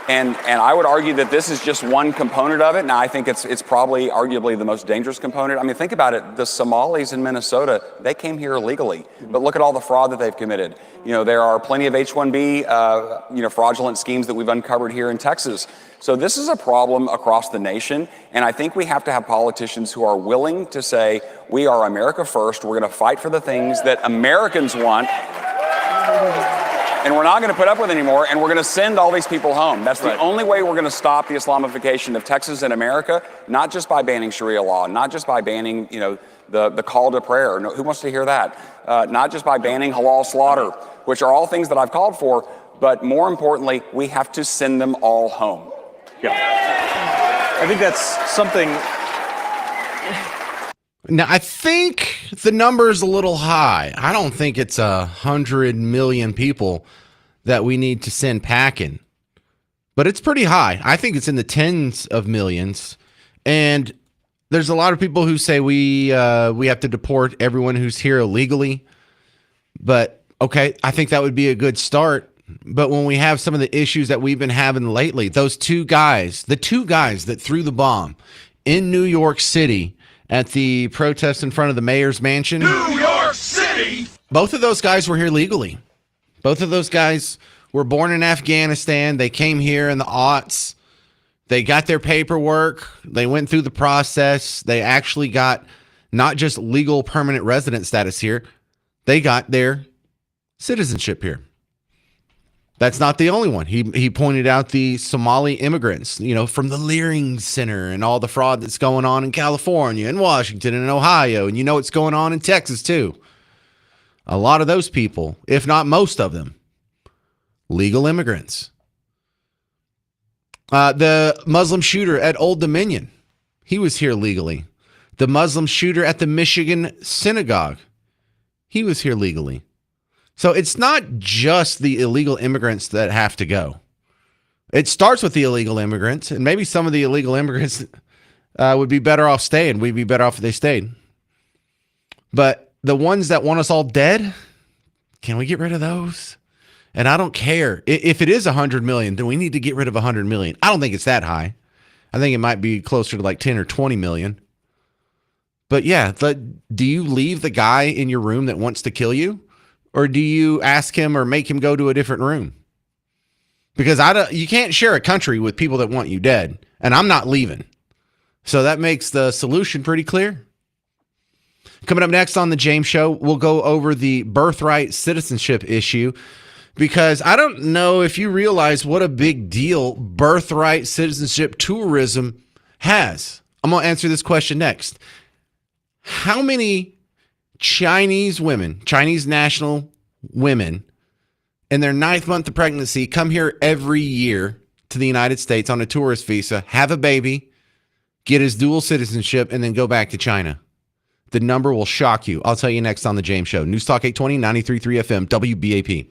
D: And I would argue that this is just one component of it. Now, I think it's probably arguably the most dangerous component. I mean, think about it. The Somalis in Minnesota, they came here illegally. But look at all the fraud that they've committed. There are plenty of H-1B, fraudulent schemes that we've uncovered here in Texas. So this is a problem across the nation. And I think we have to have politicians who are willing to say, we are America first. We're going to fight for the things that Americans want. And we're not going to put up with it anymore, and we're going to send all these people home. That's the only way we're going to stop the Islamification of Texas and America, not just by banning Sharia law, not just by banning, the call to prayer. No, who wants to hear that? Not just by banning halal slaughter, which are all things that I've called for, but more importantly, we have to send them all home.
E: Yeah. I think that's something...
A: Now, I think the number is a little high. I don't think it's 100 million people that we need to send packing. but it's pretty high. I think it's in the tens of millions. And there's a lot of people who say we have to deport everyone who's here illegally. But okay, I think that would be a good start. But when we have some of the issues that we've been having lately, those two guys, the two guys that threw the bomb in New York City at the protest in front of the mayor's mansion. New York City! Both of those guys were here legally. Both of those guys were born in Afghanistan. They came here in the aughts. They got their paperwork. They went through the process. They actually got not just legal permanent resident status here. They got their citizenship here. That's not the only one. He pointed out the Somali immigrants, from the Leering Center and all the fraud that's going on in California and Washington and Ohio. And what's going on in Texas too. A lot of those people, if not most of them, legal immigrants. The Muslim shooter at Old Dominion, he was here legally. The Muslim shooter at the Michigan synagogue, he was here legally. So it's not just the illegal immigrants that have to go. It starts with the illegal immigrants, and maybe some of the illegal immigrants would be better off staying. We'd be better off if they stayed. But the ones that want us all dead, can we get rid of those? And I don't care. If it is 100 million, then we need to get rid of 100 million. I don't think it's that high. I think it might be closer to like 10 or 20 million. But yeah, do you leave the guy in your room that wants to kill you? Or do you ask him or make him go to a different room? Because you can't share a country with people that want you dead. And I'm not leaving. So that makes the solution pretty clear. Coming up next on the James Show, we'll go over the birthright citizenship issue. Because I don't know if you realize what a big deal birthright citizenship tourism has. I'm going to answer this question next. How many Chinese national women in their 9th month of pregnancy come here every year to the United States on a tourist visa, have a baby, get his dual citizenship, and then go back to China? The number will shock you. I'll tell you next on the James Show. News Talk 820, 93.3 FM, WBAP.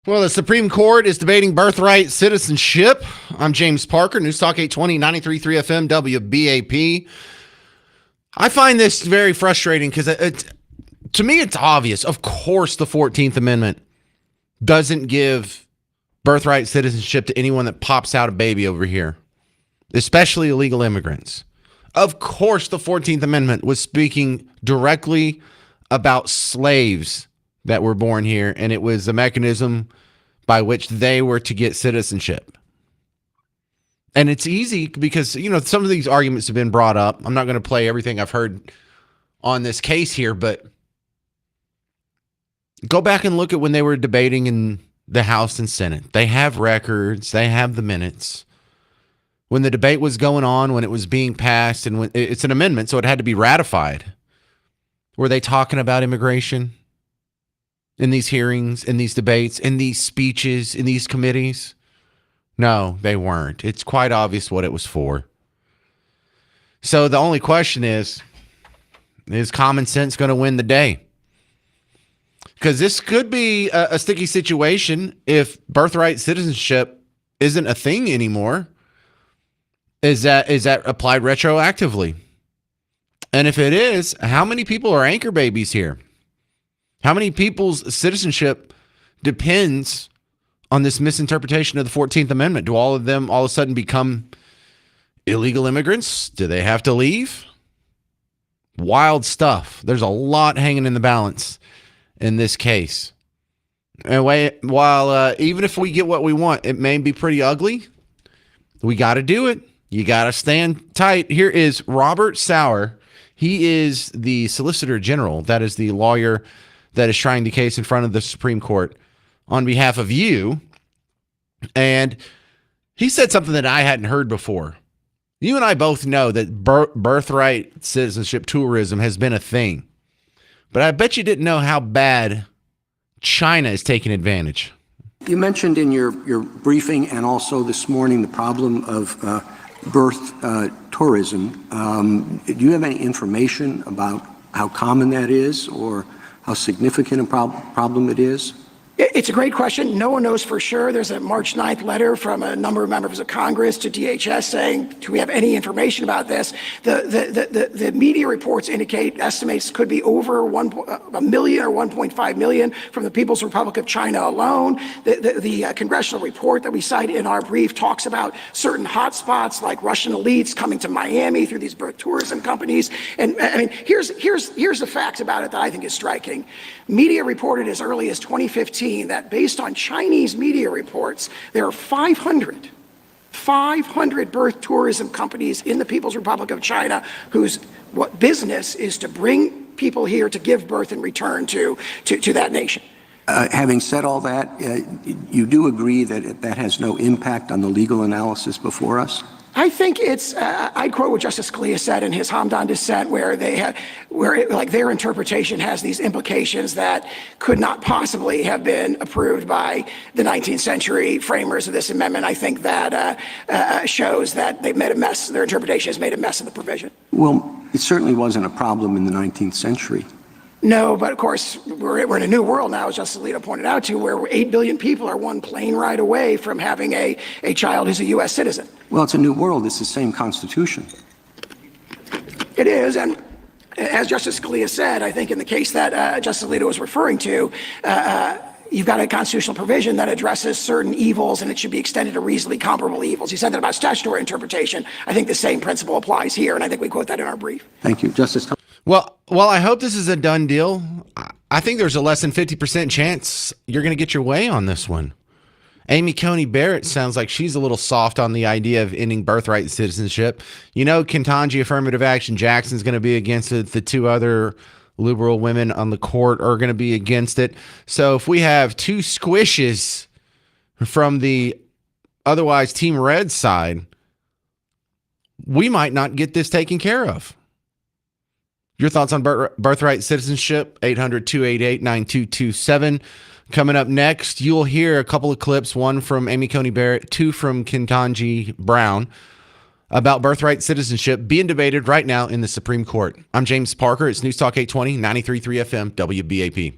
A: Well, the Supreme Court is debating birthright citizenship. I'm James Parker, News Talk 820, 93.3 FM, WBAP. I find this very frustrating because to me, it's obvious. Of course, the 14th Amendment doesn't give birthright citizenship to anyone that pops out a baby over here, especially illegal immigrants. Of course, the 14th Amendment was speaking directly about slaves that were born here, and it was a mechanism by which they were to get citizenship. And it's easy because, you know, some of these arguments have been brought up. I'm not going to play everything I've heard on this case here, but go back and look at when they were debating in the House and Senate. They have records. They have the minutes. When the debate was going on, when it was being passed, and when it's an amendment, so it had to be ratified. Were they talking about immigration in these hearings, in these debates, in these speeches, in these committees? No, they weren't. It's quite obvious what it was for. So the only question is common sense going to win the day? Because this could be a sticky situation if birthright citizenship isn't a thing anymore. Is that applied retroactively? And if it is, how many people are anchor babies here? How many people's citizenship depends on this misinterpretation of the 14th Amendment? Do all of them all of a sudden become illegal immigrants? Do they have to leave? Wild stuff. There's a lot hanging in the balance in this case. And while even if we get what we want, it may be pretty ugly. We got to do it. You got to stand tight. Here is Robert Sauer. He is the Solicitor General. That is the lawyer that is trying the case in front of the Supreme Court on behalf of you. And he said something that I hadn't heard before. You and I both know that birthright citizenship tourism has been a thing. But I bet you didn't know how bad China is taking advantage.
F: You mentioned in your briefing and also this morning the problem of birth tourism. Do you have any information about how common that is or how significant a problem it is?
G: It's a great question. No one knows for sure. There's a March 9th letter from a number of members of Congress to DHS saying, do we have any information about this? The media reports indicate estimates could be over a million or 1.5 million from the People's Republic of China alone. The congressional report that we cite in our brief talks about certain hotspots like Russian elites coming to Miami through these birth tourism companies. And I mean, here's the facts about it that I think is striking. Media reported as early as 2015 that based on Chinese media reports, there are 500 birth tourism companies in the People's Republic of China whose business is to bring people here to give birth in return to that nation.
F: Having said all that, you do agree that that has no impact on the legal analysis before us?
G: I think it's, I'd quote what Justice Scalia said in his Hamdan dissent, where their interpretation has these implications that could not possibly have been approved by the 19th century framers of this amendment. I think that shows that they've made a mess, their interpretation has made a mess of the provision.
F: Well, it certainly wasn't a problem in the 19th century.
G: No, but of course, we're in a new world now, as Justice Alito pointed out to, where 8 billion people are one plane ride away from having a child who's a U.S. citizen.
F: Well, it's a new world. It's the same Constitution.
G: It is, and as Justice Scalia said, I think in the case that Justice Alito was referring to, you've got a constitutional provision that addresses certain evils, and it should be extended to reasonably comparable evils. He said that about statutory interpretation. I think the same principle applies here, and I think we quote that in our brief.
F: Thank you. Justice.
A: Well, I hope this is a done deal. I think there's a less than 50% chance you're going to get your way on this one. Amy Coney Barrett sounds like she's a little soft on the idea of ending birthright citizenship. You know, Ketanji Affirmative Action Jackson's going to be against it. The two other liberal women on the court are going to be against it. So if we have two squishes from the otherwise Team Red side, we might not get this taken care of. Your thoughts on birthright citizenship, 800-288-9227. Coming up next, you'll hear a couple of clips, one from Amy Coney Barrett, two from Ketanji Brown, about birthright citizenship being debated right now in the Supreme Court. I'm James Parker. It's News Talk 820, 93.3 FM, WBAP.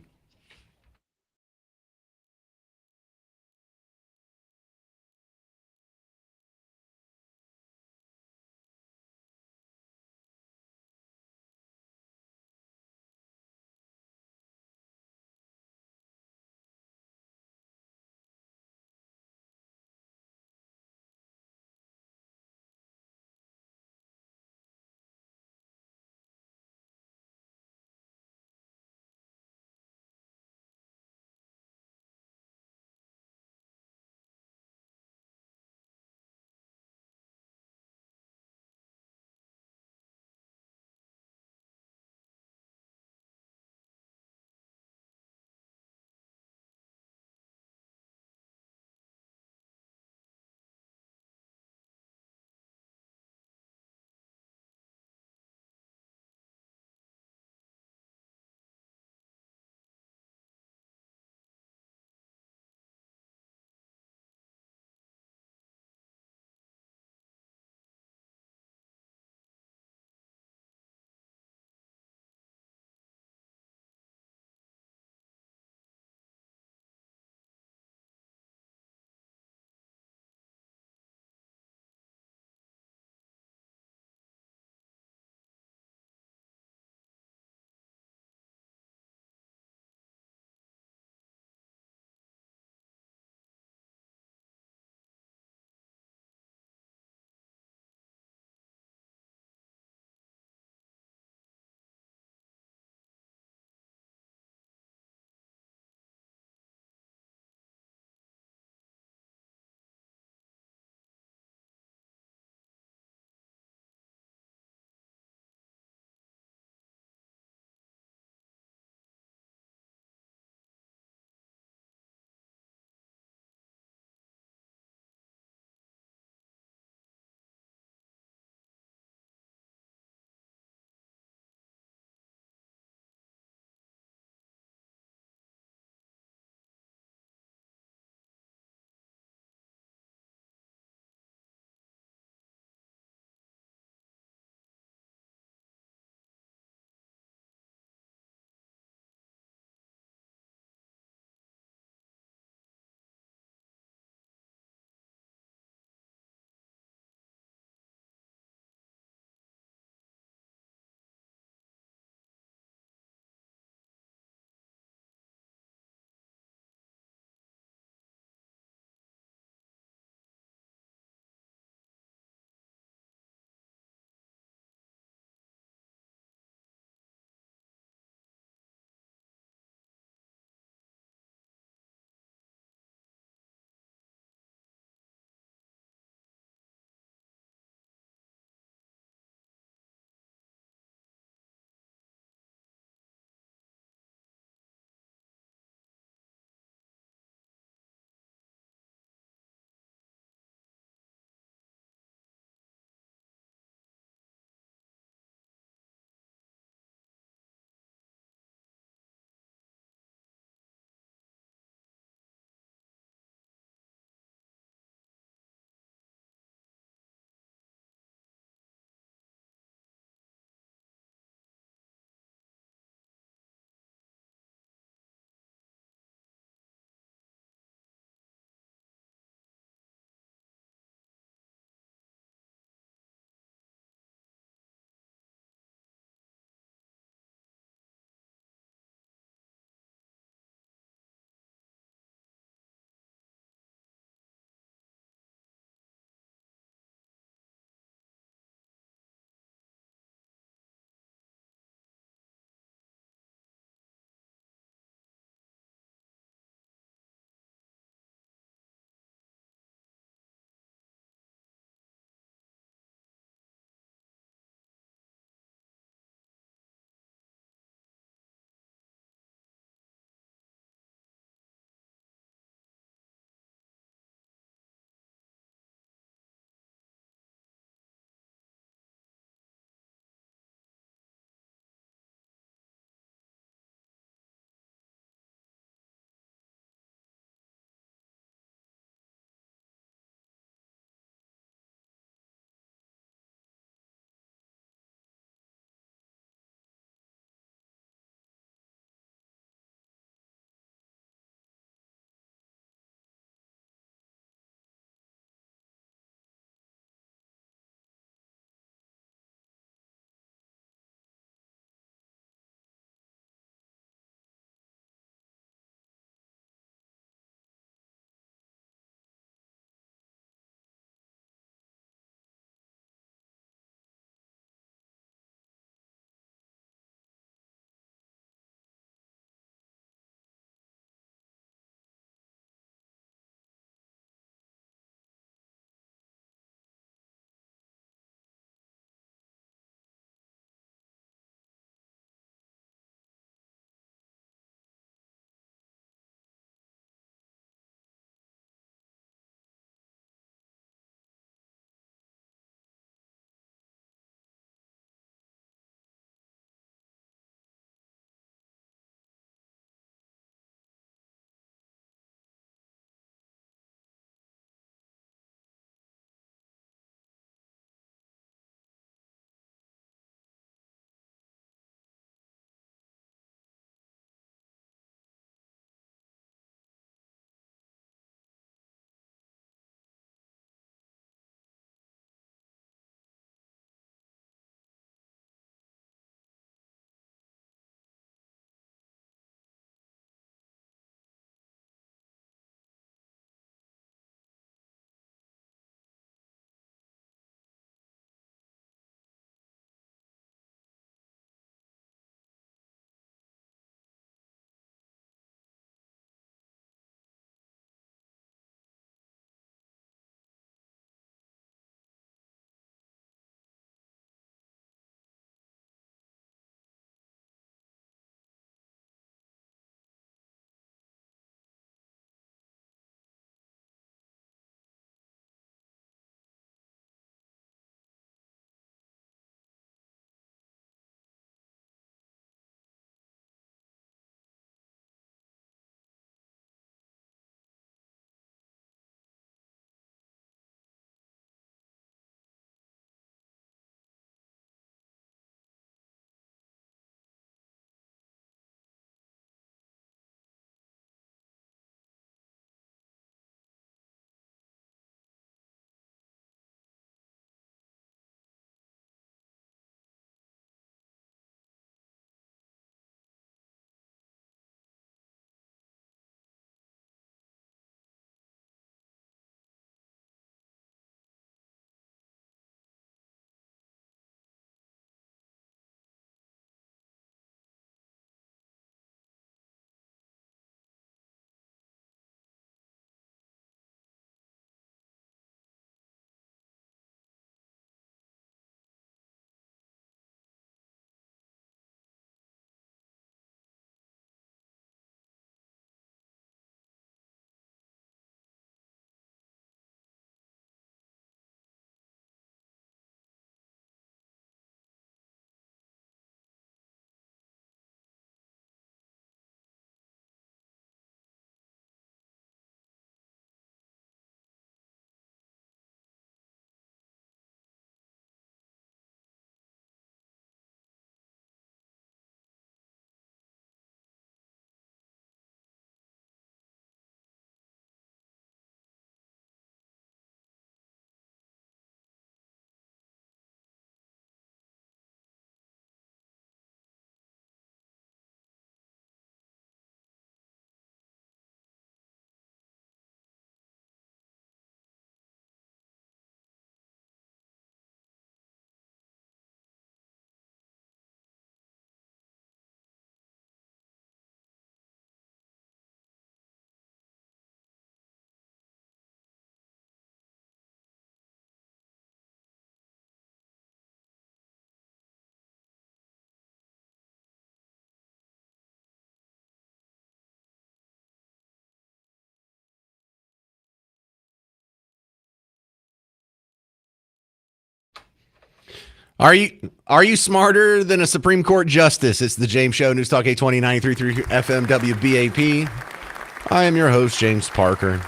A: Are you smarter than a Supreme Court justice? It's the James Show, News Talk 820 93.3 FM WBAP. I am your host, James Parker.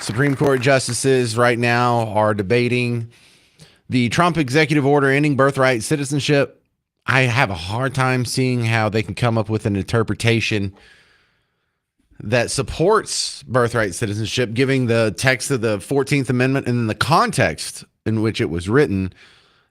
A: Supreme Court justices right now are debating the Trump executive order ending birthright citizenship. I have a hard time seeing how they can come up with an interpretation that supports birthright citizenship, giving the text of the 14th Amendment and the context in which it was written.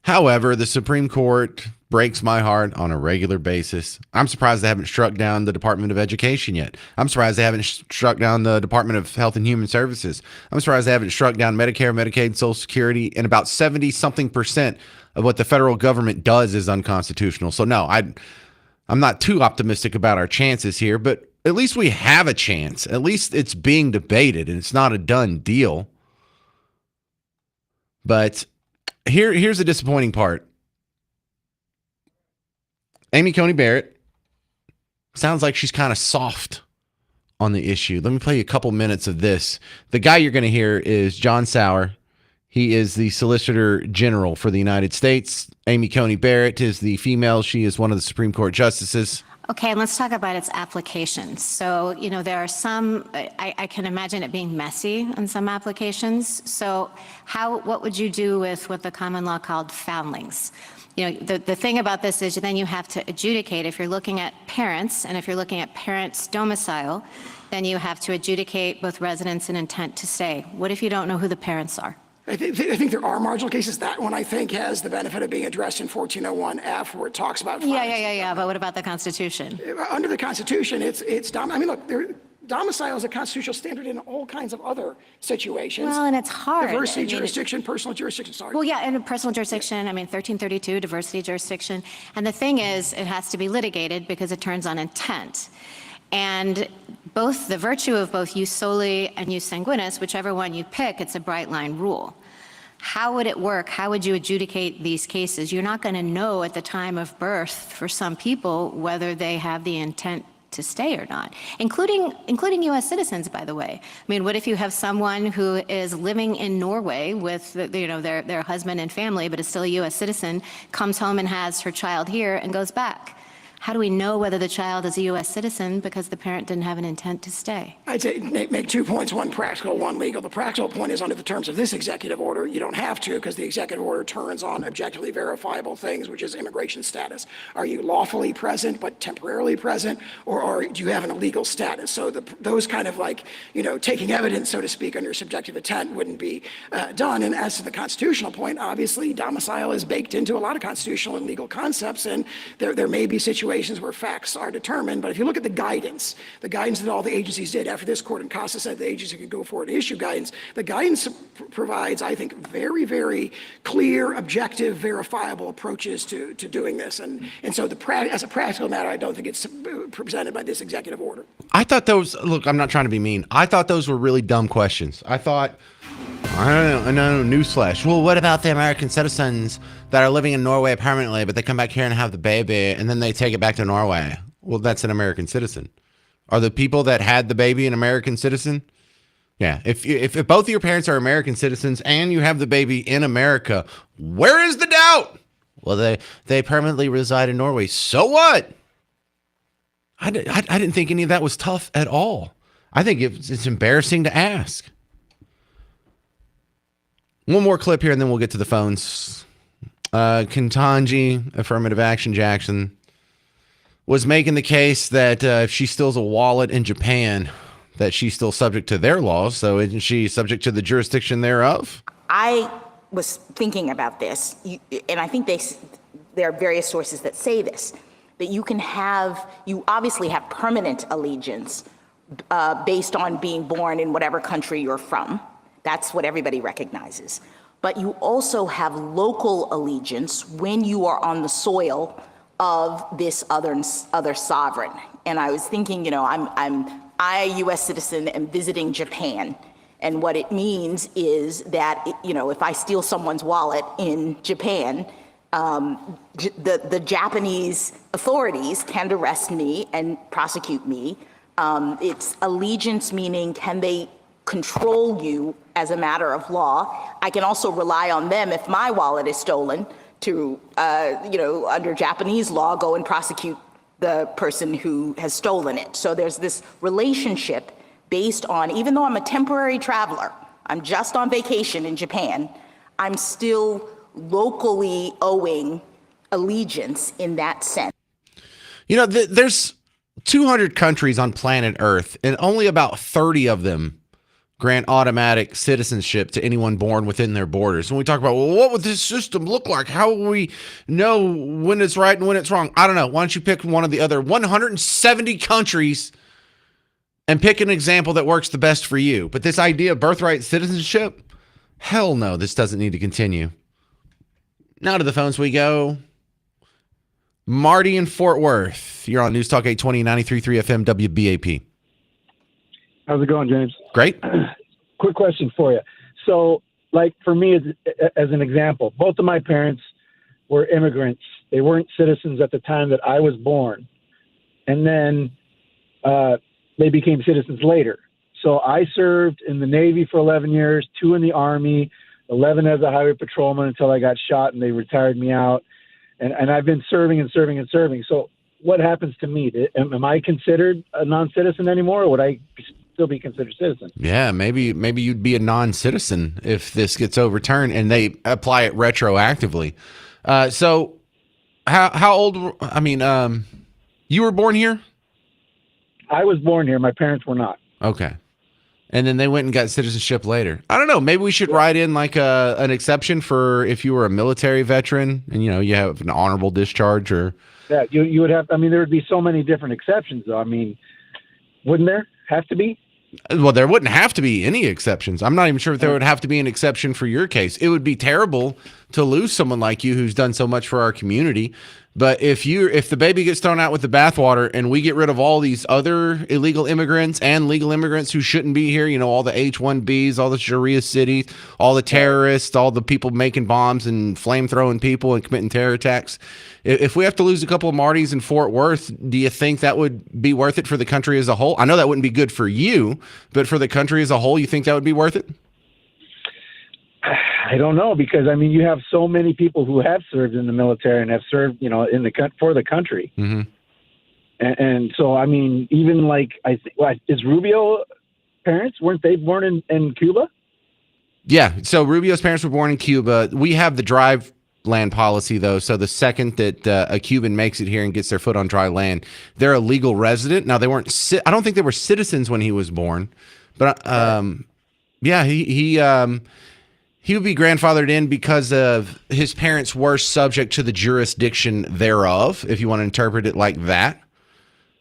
A: However, the Supreme Court breaks my heart on a regular basis. I'm surprised they haven't struck down the Department of Education yet. I'm surprised they haven't struck down the Department of Health and Human Services. I'm surprised they haven't struck down Medicare, Medicaid, Social Security, and about 70-something% of what the federal government does is unconstitutional. So no, I'm not too optimistic about our chances here, but at least we have a chance. At least it's being debated and it's not a done deal. But here's the disappointing part. Amy Coney Barrett sounds like she's kind of soft on the issue. Let me play you a couple minutes of this. The guy you're going to hear is John Sauer. He is the Solicitor General for the United States. Amy Coney Barrett is the female. She is one of the Supreme Court justices.
H: Okay, let's talk about its applications. So, there are some, I can imagine it being messy in some applications. So what would you do with what the common law called foundlings? The thing about this is then you have to adjudicate if you're looking at parents, and if you're looking at parents' domicile, then you have to adjudicate both residence and intent to stay. What if you don't know who the parents are?
G: I think there are marginal cases. That one, I think, has the benefit of being addressed in 1401F, where it talks about.
H: Yeah. But what about the Constitution?
G: Under the Constitution, domicile is a constitutional standard in all kinds of other situations.
H: Well, and it's hard.
G: Diversity jurisdiction, personal jurisdiction, sorry.
H: Well, yeah, and personal jurisdiction, 1332, diversity jurisdiction. And the thing is, it has to be litigated because it turns on intent. And both the virtue of both jus soli and jus sanguinis, whichever one you pick, it's a bright line rule. How would it work? How would you adjudicate these cases? You're not going to know at the time of birth for some people whether they have the intent to stay or not, including U.S. citizens, by the way. What if you have someone who is living in Norway with their husband and family, but is still a U.S. citizen, comes home and has her child here and goes back? How do we know whether the child is a U.S. citizen because the parent didn't have an intent to stay?
G: I'd say make 2 points, one practical, one legal. The practical point is under the terms of this executive order, you don't have to, because the executive order turns on objectively verifiable things, which is immigration status. Are you lawfully present but temporarily present, or do you have an illegal status? So those kind of taking evidence, so to speak, on your subjective intent wouldn't be done. And as to the constitutional point, obviously domicile is baked into a lot of constitutional and legal concepts, and there may be situations where facts are determined. But if you look at the guidance that all the agencies did after this court in Costa said the agency could go forward and issue guidance, the guidance provides, I think, very, very clear, objective, verifiable approaches to doing this. And so as a practical matter, I don't think it's presented by this executive order.
A: I thought those, look, I'm not trying to be mean. I thought those were really dumb questions. I don't know, newsflash. Well, what about the American citizens that are living in Norway permanently, but they come back here and have the baby, and then they take it back to Norway? Well, that's an American citizen. Are the people that had the baby an American citizen? Yeah. If both of your parents are American citizens and you have the baby in America, where is the doubt? Well, they permanently reside in Norway. So what? I didn't think any of that was tough at all. I think it's embarrassing to ask. One more clip here, and then we'll get to the phones. Ketanji, Affirmative Action Jackson, was making the case that if she steals a wallet in Japan, that she's still subject to their laws. So isn't she subject to the jurisdiction thereof?
I: I was thinking about this, and I think there are various sources that say this, that you obviously have permanent allegiance based on being born in whatever country you're from. That's what everybody recognizes. But you also have local allegiance when you are on the soil of this other sovereign. And I was thinking, I, a U.S. citizen, am visiting Japan. And what it means is that, if I steal someone's wallet in Japan, the Japanese authorities can arrest me and prosecute me. It's allegiance, meaning can they control you as a matter of law. I can also rely on them if my wallet is stolen to, under Japanese law, go and prosecute the person who has stolen it. So there's this relationship based on, even though I'm a temporary traveler, I'm just on vacation in Japan, I'm still locally owing allegiance in that sense.
A: There's 200 countries on planet Earth, and only about 30 of them grant automatic citizenship to anyone born within their borders. When we talk about, well, what would this system look like? How will we know when it's right and when it's wrong? I don't know. Why don't you pick one of the other 170 countries and pick an example that works the best for you? But this idea of birthright citizenship, hell no, this doesn't need to continue. Now to the phones we go. Marty in Fort Worth. You're on News Talk 820, 93.3 FM WBAP.
J: How's it going, James?
A: Great.
J: Quick question for you. So, like for me, as an example, both of my parents were immigrants. They weren't citizens at the time that I was born. And then they became citizens later. So I served in the Navy for 11 years, 2 in the Army, 11 as a highway patrolman until I got shot and they retired me out. And I've been serving and serving and serving. So what happens to me? Am I considered a non-citizen anymore, or would I still be considered citizen?
A: Yeah, maybe you'd be a non-citizen if this gets overturned and they apply it retroactively. So how old? I mean, you were born here?
J: I was born here. My parents were not.
A: Okay. And then they went and got citizenship later. I don't know. Maybe we should write in like an exception for if you were a military veteran and, you have an honorable discharge or.
J: Yeah, you would have. I mean, there would be so many different exceptions, though. I mean, wouldn't there have to be?
A: Well, there wouldn't have to be any exceptions. I'm not even sure if there would have to be an exception for your case. It would be terrible to lose someone like you who's done so much for our community. But if the baby gets thrown out with the bathwater and we get rid of all these other illegal immigrants and legal immigrants who shouldn't be here, all the H-1Bs, all the Sharia cities, all the terrorists, all the people making bombs and flame-throwing people and committing terror attacks, if we have to lose a couple of Martys in Fort Worth, do you think that would be worth it for the country as a whole? I know that wouldn't be good for you, but for the country as a whole, you think that would be worth it?
J: I don't know, because I mean, you have so many people who have served in the military and have served, for the country.
A: Mm-hmm.
J: And so, I mean, even like is Rubio parents, weren't they born in Cuba?
A: Yeah. So Rubio's parents were born in Cuba. We have the drive land policy though. So the second that a Cuban makes it here and gets their foot on dry land, they're a legal resident. Now they weren't. I don't think they were citizens when he was born, but yeah, he would be grandfathered in because of his parents were subject to the jurisdiction thereof, if you want to interpret it like that,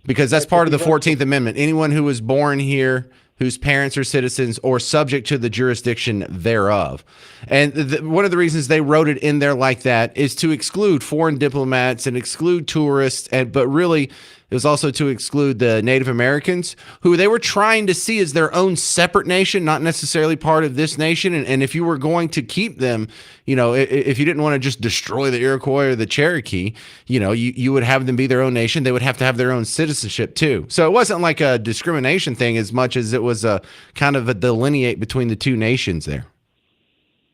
A: because that's part of the 14th Amendment. Anyone who was born here, whose parents are citizens or subject to the jurisdiction thereof. And one of the reasons they wrote it in there like that is to exclude foreign diplomats and exclude tourists, but really it was also to exclude the Native Americans, who they were trying to see as their own separate nation, not necessarily part of this nation. And if you were going to keep them, if you didn't want to just destroy the Iroquois or the Cherokee, you would have them be their own nation. They would have to have their own citizenship too. So it wasn't like a discrimination thing as much as it was a kind of a delineate between the two nations there.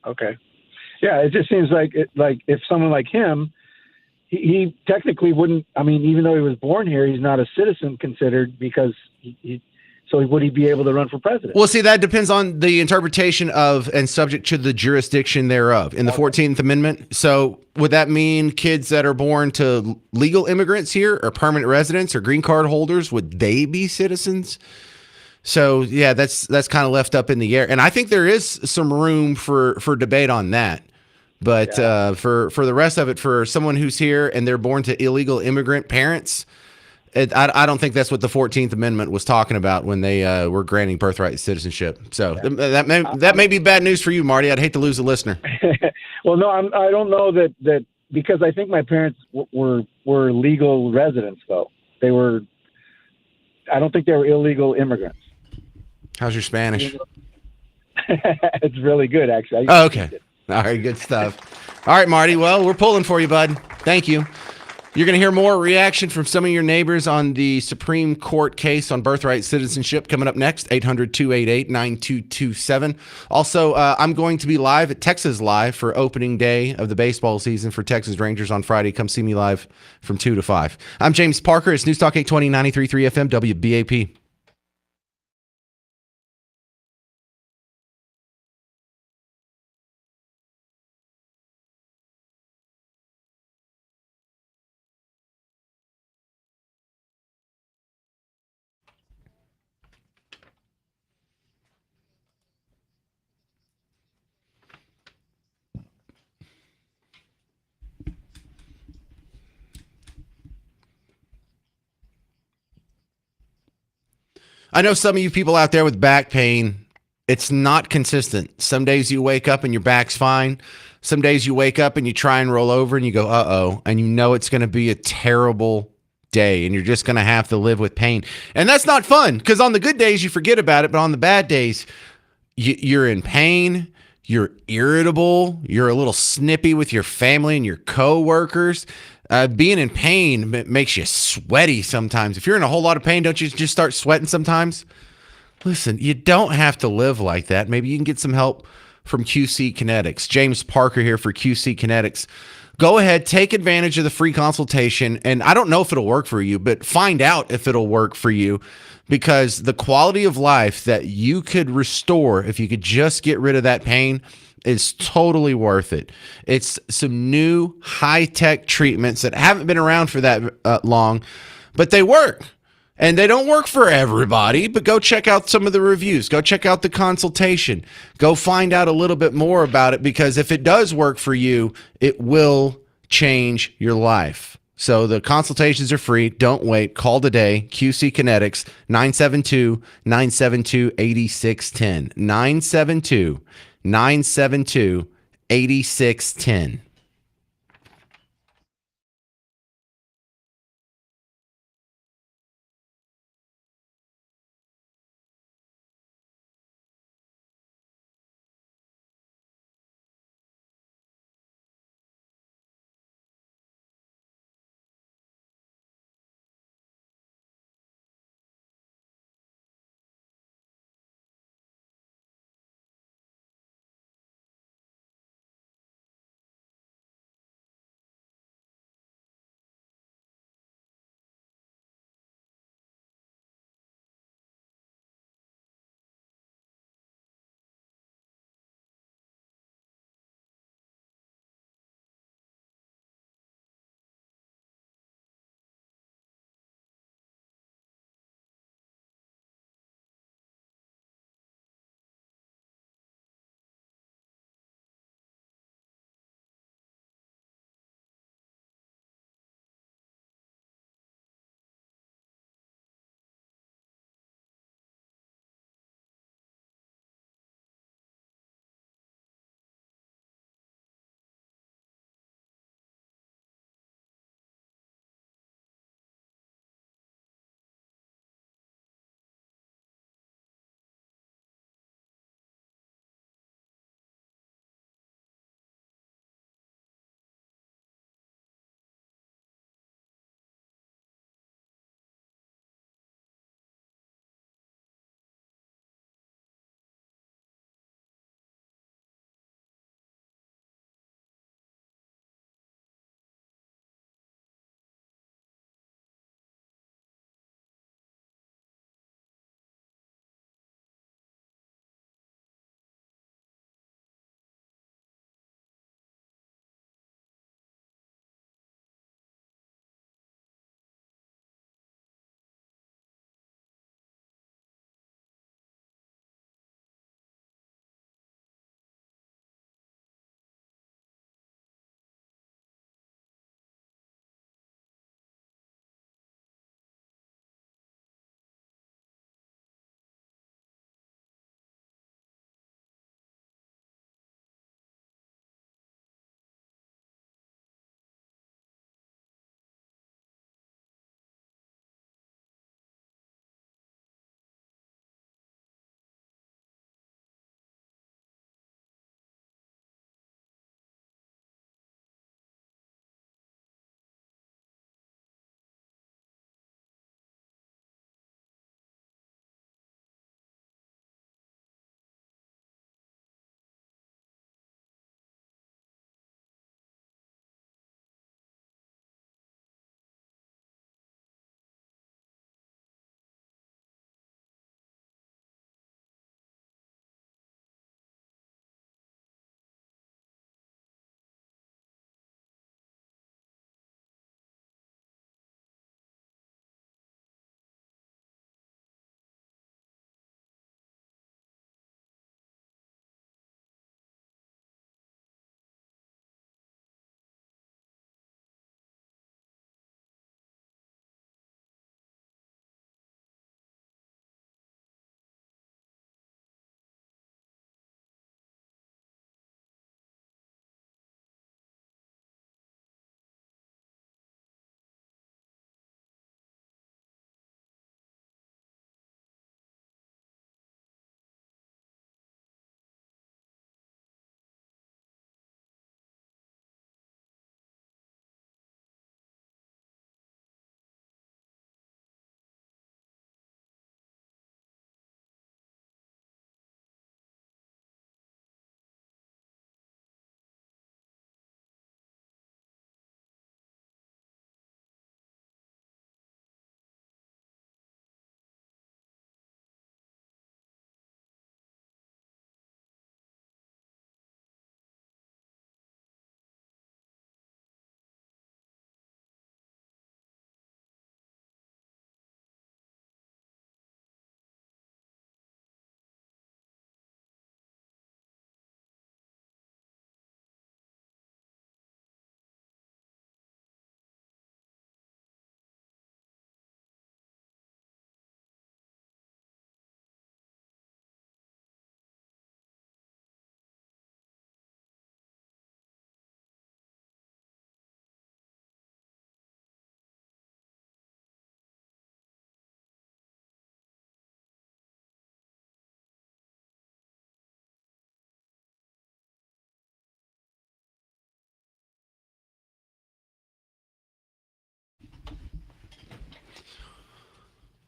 J: Okay. Yeah, it just seems like if someone like him, he technically wouldn't. I mean, even though he was born here, he's not a citizen considered because so would he be able to run for president?
A: Well, see, that depends on the interpretation of and subject to the jurisdiction thereof in the 14th Amendment. So would that mean kids that are born to legal immigrants here or permanent residents or green card holders, would they be citizens? So, yeah, that's kind of left up in the air. And I think there is some room for debate on that. But for the rest of it, for someone who's here and they're born to illegal immigrant parents, I don't think that's what the 14th Amendment was talking about when they were granting birthright citizenship. So that may be bad news for you, Marty. I'd hate to lose a listener.
J: Well, no, I don't know that because I think my parents were legal residents, though. I don't think they were illegal immigrants.
A: How's your Spanish?
J: It's really good, actually.
A: Oh, okay. All right, good stuff. All right, Marty. Well, we're pulling for you, bud. Thank you. You're going to hear more reaction from some of your neighbors on the Supreme Court case on birthright citizenship coming up next, 800-288-9227. Also, I'm going to be live at Texas Live for opening day of the baseball season for Texas Rangers on Friday. Come see me live from 2 to 5. I'm James Parker. It's News Talk 820, 93.3 FM, WBAP. I know some of you people out there with back pain, it's not consistent. Some days you wake up and your back's fine. Some days you wake up and you try and roll over and you go, uh-oh, and you know it's going to be a terrible day and you're just going to have to live with pain. And that's not fun because on the good days you forget about it, but on the bad days, you're in pain, you're irritable, you're a little snippy with your family and your coworkers. Being in pain makes you sweaty sometimes. If you're in a whole lot of pain, don't you just start sweating sometimes? Listen, you don't have to live like that. Maybe you can get some help from QC Kinetics. James Parker here for QC Kinetics. Go ahead, take advantage of the free consultation. And I don't know if it'll work for you, but find out if it'll work for you, because the quality of life that you could restore if you could just get rid of that pain is totally worth it. It's some new high-tech treatments that haven't been around for that long, but they work. And they don't work for everybody, but go check out some of the reviews. Go check out the consultation. Go find out a little bit more about it, because if it does work for you, it will change your life. So the consultations are free. Don't wait. Call today. QC Kinetics, 972-972-8610. 972-972-8610.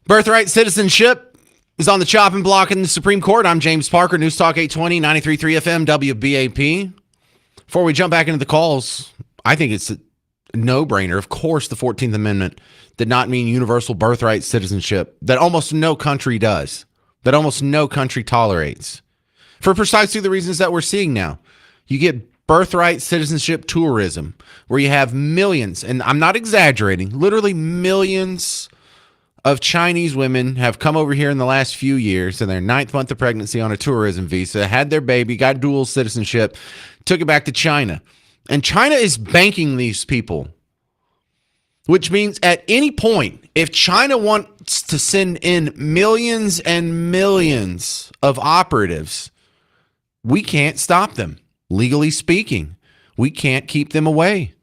A: Birthright citizenship is on the chopping block in the Supreme Court. I'm James Parker, News Talk 820, 93.3 FM, WBAP. Before we jump back into the calls, I think it's a no-brainer. Of course, the 14th Amendment did not mean universal birthright citizenship that almost no country does, that almost no country tolerates, for precisely the reasons that we're seeing now. You get birthright citizenship tourism, where you have millions, and I'm not exaggerating, literally millions of Chinese women have come over here in the last few years in their 9th month of pregnancy on a tourism visa, had their baby, got dual citizenship, took it back to China. And China is banking these people, which means at any point, if China wants to send in millions and millions of operatives, we can't stop them. Legally speaking, we can't keep them away.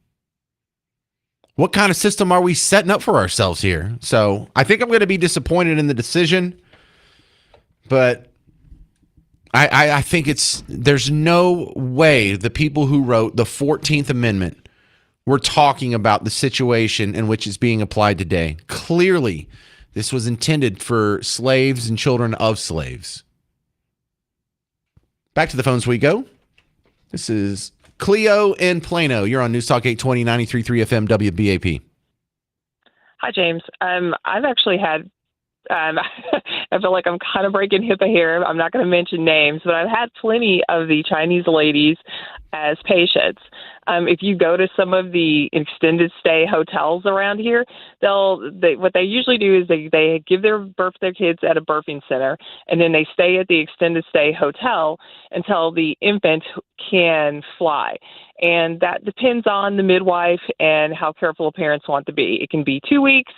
A: What kind of system are we setting up for ourselves here? So I think I'm going to be disappointed in the decision, but I think there's no way the people who wrote the 14th Amendment were talking about the situation in which it's being applied today. Clearly, this was intended for slaves and children of slaves. Back to the phones we go. This is Cleo in Plano. You're on News Talk 820, 93.3 FM, WBAP.
B: Hi, James. I've actually had, I feel like I'm kind of breaking HIPAA here. I'm not going to mention names, but I've had plenty of the Chinese ladies as patients. If you go to some of the extended stay hotels around here, what they usually do is they give birth their kids at a birthing center, and then they stay at the extended stay hotel until the infant can fly. And that depends on the midwife and how careful parents want to be. It can be 2 weeks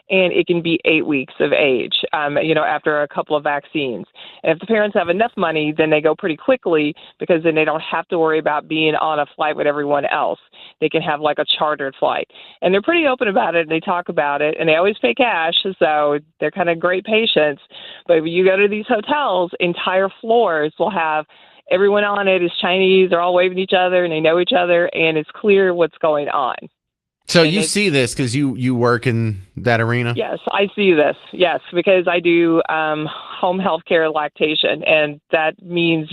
B: and it can be 8 weeks of age, after a couple of vaccines. And if the parents have enough money, then they go pretty quickly, because then they don't have to worry about being on a flight with everyone else. They can have like a chartered flight. And they're pretty open about it, and they talk about it, and they always pay cash, so they're kind of great patients. But when you go to these hotels, entire floors will have everyone on it is Chinese. They're all waving at each other, and they know each other, and it's clear what's going on.
A: So you see this because you work in that arena?
B: Yes, I see this. Yes, because I do home health care lactation, and that means,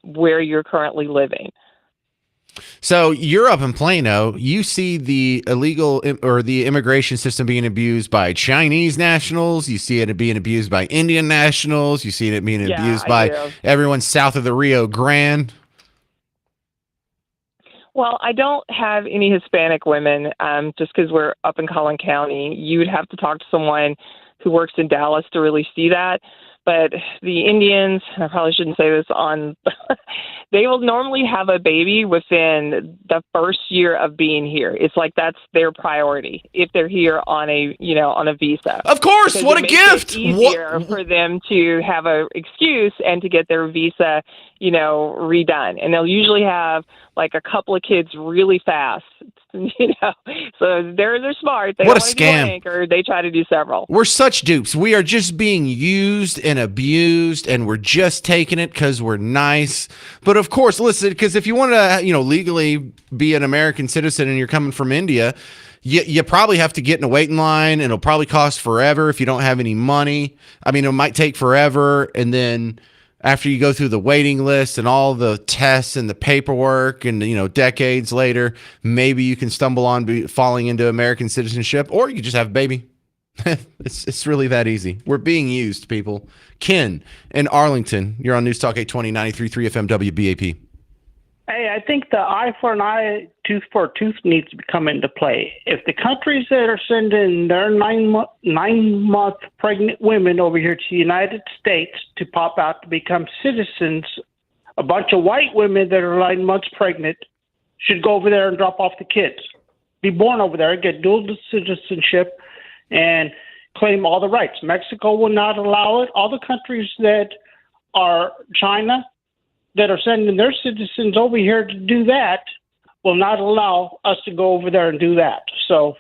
B: where you're currently living.
A: So you're up in Plano. You see the illegal or the immigration system being abused by Chinese nationals. You see it being abused by Indian nationals. You see it being abused by everyone south of the Rio Grande.
B: Well, I don't have any Hispanic women, just because we're up in Collin County. You would have to talk to someone who works in Dallas to really see that. But the Indians, I probably shouldn't say this they will normally have a baby within the first year of being here. It's like that's their priority if they're here on a visa.
A: Of course,
B: because
A: what a gift!
B: It easier for them to have an excuse and to get their visa, redone. And they'll usually have like a couple of kids really fast. So they're smart. They
A: What
B: don't
A: a
B: want to do
A: scam.
B: one anchor. They try to do several.
A: We're such dupes. We are just being used and abused, and we're just taking it because we're nice. But of course, listen, because if you want to, legally be an American citizen and you're coming from India, you probably have to get in a waiting line, and it'll probably cost forever if you don't have any money. I mean, it might take forever, and then after you go through the waiting list and all the tests and the paperwork and, decades later, maybe you can stumble on falling into American citizenship, or you can just have a baby. It's really that easy. We're being used, people. Ken in Arlington, you're on News Talk 820, 93.3 FM, WBAP.
K: Hey, I think the eye for an eye, tooth for a tooth needs to come into play. If the countries that are sending their 9-month pregnant women over here to the United States to pop out to become citizens, a bunch of white women that are 9 months pregnant should go over there and drop off the kids, be born over there, get dual citizenship, and claim all the rights. Mexico will not allow it. All the countries that are China, that are sending their citizens over here to do that, will not allow us to go over there and do that. So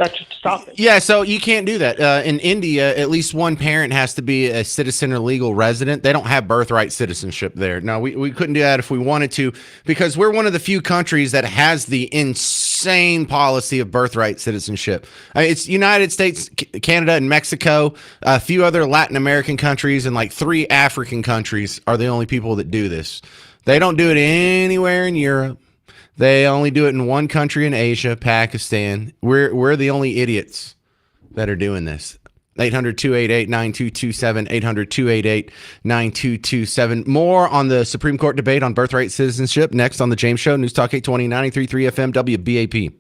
K: That should stop it.
A: Yeah, so you can't do that. In India, at least one parent has to be a citizen or legal resident. They don't have birthright citizenship there. No, we couldn't do that if we wanted to, because we're one of the few countries that has the insane policy of birthright citizenship. It's United States, Canada, and Mexico. A few other Latin American countries and like 3 African countries are the only people that do this. They don't do it anywhere in Europe. They only do it in one country in Asia, Pakistan. We're the only idiots that are doing this. 800-288-9227, 800-288-9227. More on the Supreme Court debate on birthright citizenship next on The James Show. News Talk 820, 93.3 FM, WBAP.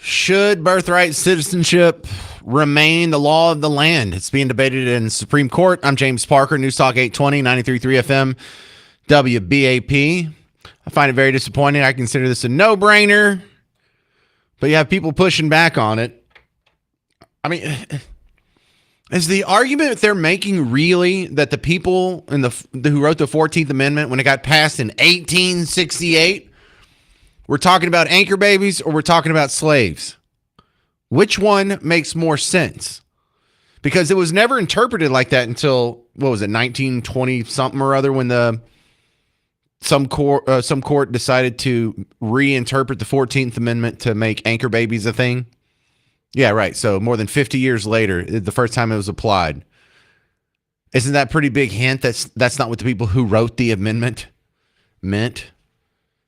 A: Should birthright citizenship remain the law of the land? It's being debated in Supreme Court. I'm James Parker, News Talk 820, 93.3 FM, WBAP. I find it very disappointing. I consider this a no-brainer, but you have people pushing back on it. I mean, is the argument they're making really that the people who wrote the 14th Amendment when it got passed in 1868, we're talking about anchor babies or we're talking about slaves? Which one makes more sense? Because it was never interpreted like that until, 1920 something or other, when some court decided to reinterpret the 14th Amendment to make anchor babies a thing. Yeah, right. So more than 50 years later, the first time it was applied. Isn't that a pretty big hint that's not what the people who wrote the amendment meant?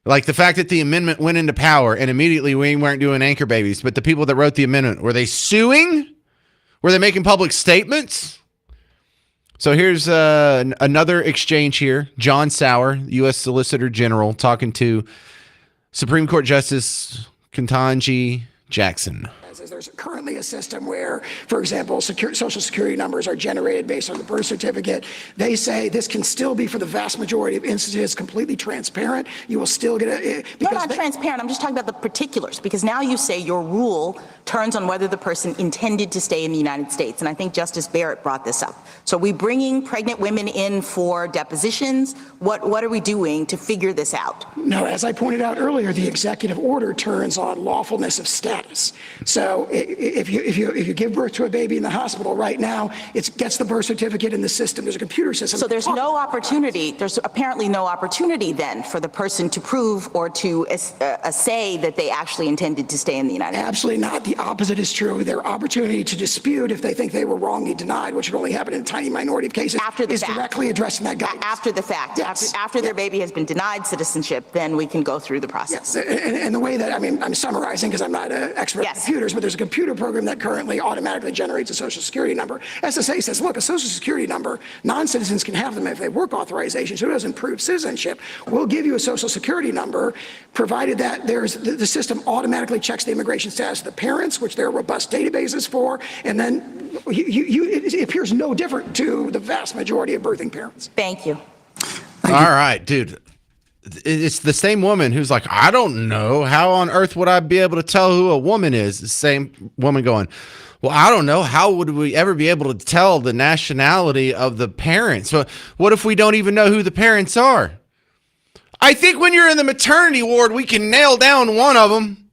A: Like the fact that the amendment went into power and immediately we weren't doing anchor babies, but the people that wrote the amendment, were they suing? Were they making public statements? So here's another exchange here. John Sauer, U.S. Solicitor General, talking to Supreme Court Justice Ketanji Jackson.
G: There's currently a system where, for example, social security numbers are generated based on the birth certificate. They say this can still be, for the vast majority of instances, completely transparent. You will still get a...
I: No, not transparent. I'm just talking about the particulars, because now you say your rule turns on whether the person intended to stay in the United States. And I think Justice Barrett brought this up. So are we bringing pregnant women in for depositions? What are we doing to figure this out?
G: No, as I pointed out earlier, the executive order turns on lawfulness of status. So if you give birth to a baby in the hospital right now, it gets the birth certificate in the system. There's a computer system.
I: So there's no opportunity. There's apparently no opportunity then for the person to prove or to say that they actually intended to stay in the United States.
G: Absolutely not. The opposite is true. Their opportunity to dispute if they think they were wrongly denied, which would only happen in a tiny minority of cases, is directly addressed in that guidance.
I: After the fact.
G: Yes.
I: After their baby has been denied citizenship, then we can go through the process.
G: Yes. And the way that, I'm summarizing because I'm not an expert in computers, but there's a computer program that currently automatically generates a social security number. SSA says, look, a social security number, non-citizens can have them if they have work authorization, so it doesn't prove citizenship. We'll give you a social security number, provided that the system automatically checks the immigration status of the parents, which there are robust databases for, and then it appears no different to the vast majority of birthing parents.
I: Thank you.
A: All right, dude. It's the same woman who's like, I don't know. How on earth would I be able to tell who a woman is? The same woman going, well, I don't know. How would we ever be able to tell the nationality of the parents? So what if we don't even know who the parents are? I think when you're in the maternity ward, we can nail down one of them.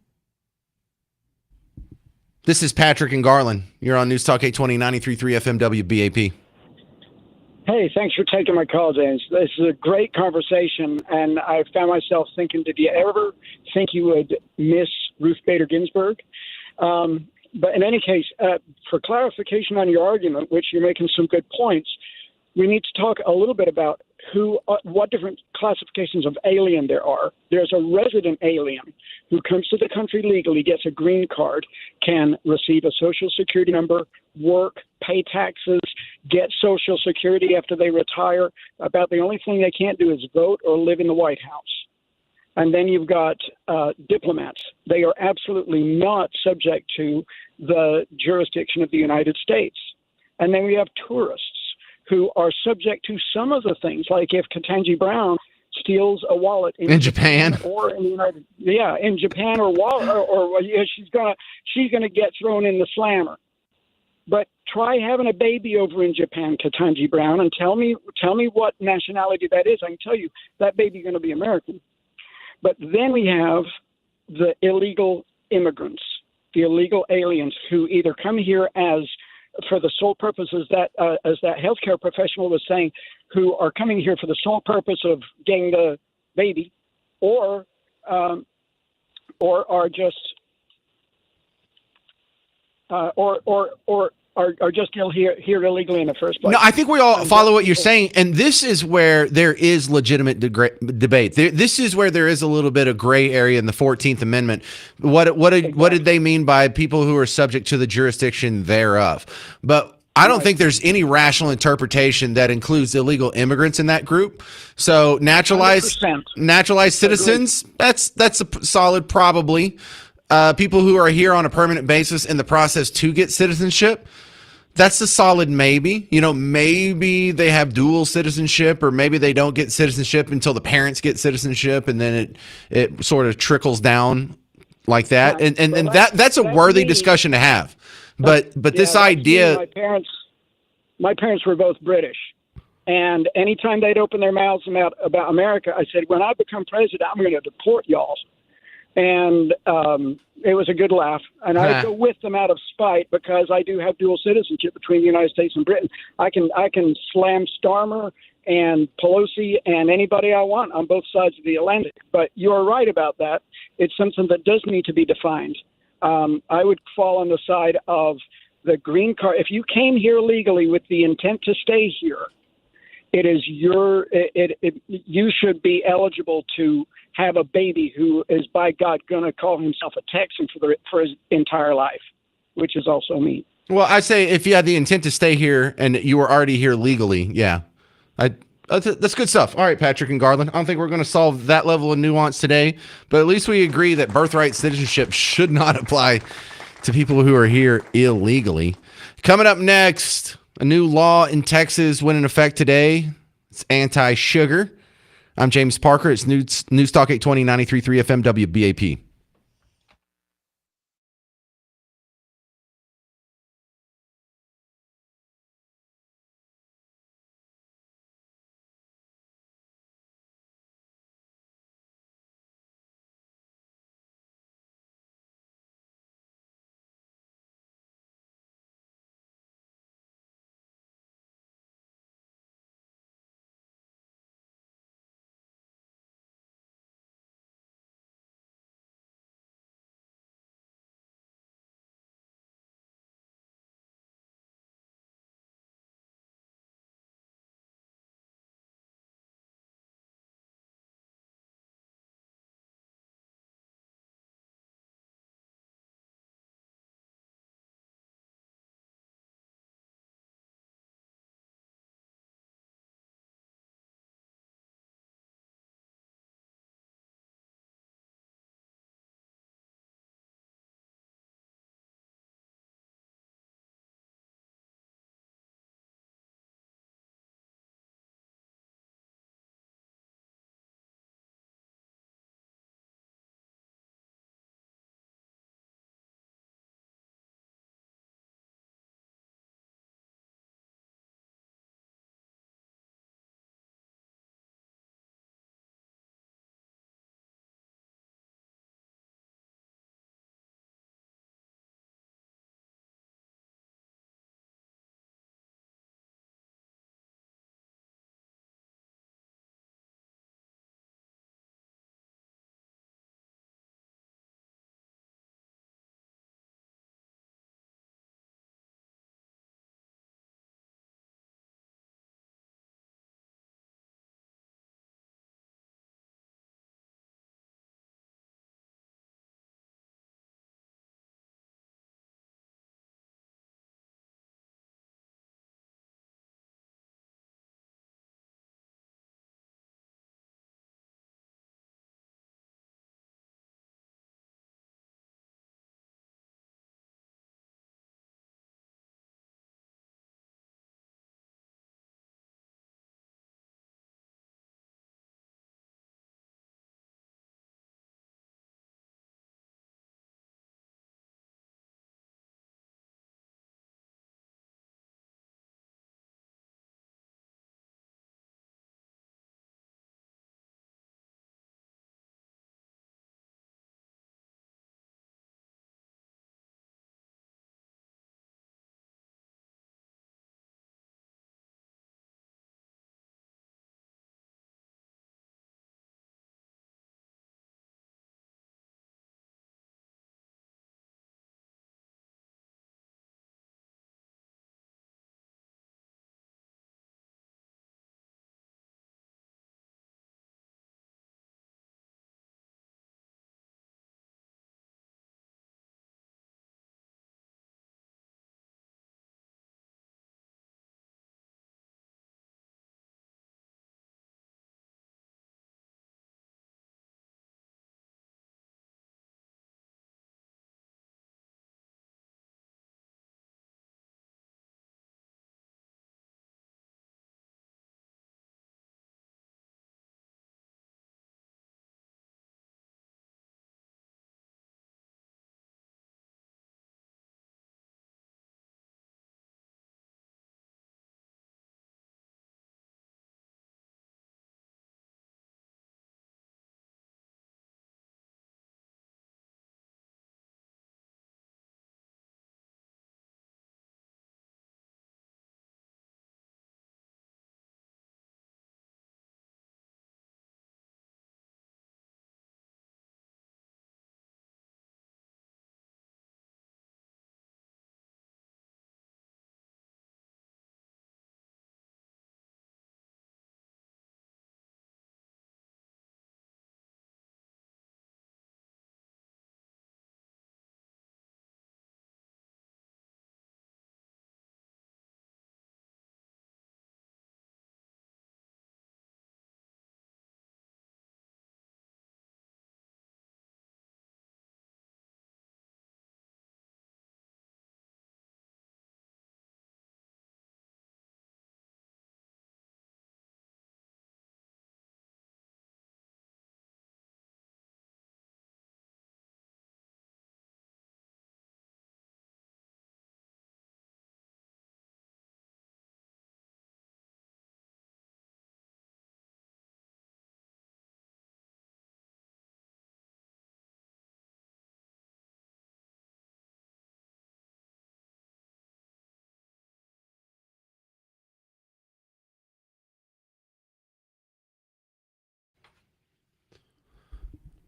A: This is Patrick and Garland. You're on News Talk 820, 93.3 FM WBAP.
L: Hey, thanks for taking my call, James. This is a great conversation, and I found myself thinking, did you ever think you would miss Ruth Bader Ginsburg? But in any case, for clarification on your argument, which you're making some good points, we need to talk a little bit about what different classifications of alien there are. There's a resident alien who comes to the country legally, gets a green card, can receive a social security number, work, pay taxes, get social security after they retire. About the only thing they can't do is vote or live in the White House. And then you've got diplomats. They are absolutely not subject to the jurisdiction of the United States. And then we have tourists who are subject to some of the things, like if Ketanji Brown steals a wallet in
A: Japan
L: or in the in Japan or she's gonna get thrown in the slammer. But try having a baby over in Japan, Ketanji Brown, and tell me what nationality that is. I can tell you that baby's going to be American. But then we have the illegal immigrants, the illegal aliens who either come here for the sole purposes that, as that healthcare professional was saying, who are coming here for the sole purpose of getting the baby, or are just are just here illegally in the first place.
A: No, I think we all follow what you're saying, and this is where there is legitimate debate. This is where there is a little bit of gray area in the 14th Amendment. What did they mean by people who are subject to the jurisdiction thereof? But I don't think there's any rational interpretation that includes illegal immigrants in that group. So naturalized citizens, that's a solid probably. people who are here on a permanent basis in the process to get citizenship, that's a solid maybe. Maybe they have dual citizenship, or maybe they don't get citizenship until the parents get citizenship, and then it sort of trickles down like that.
L: Right.
A: And
L: Well,
A: that's a
L: that's
A: worthy
L: me.
A: discussion to have. But this
L: Yeah, that's
A: idea.
L: me. My parents were both British, and anytime they'd open their mouths about America, I said, when I become president, I'm going to deport y'all. And it was a good laugh. And I go with them out of spite because I do have dual citizenship between the United States and Britain. I can slam Starmer and Pelosi and anybody I want on both sides of the Atlantic. But you're right about that. It's something that does need to be defined. I would fall on the side of the green card. If you came here legally with the intent to stay here, you should be eligible to have a baby who is, by God, going to call himself a Texan for his entire life, which is also me.
A: Well, I say if you had the intent to stay here and you were already here legally, yeah. That's good stuff. All right, Patrick and Garland. I don't think we're going to solve that level of nuance today, but at least we agree that birthright citizenship should not apply to people who are here illegally. Coming up next, a new law in Texas went in effect today. It's anti-sugar. I'm James Parker. It's News Talk 820 93.3 FM WBAP.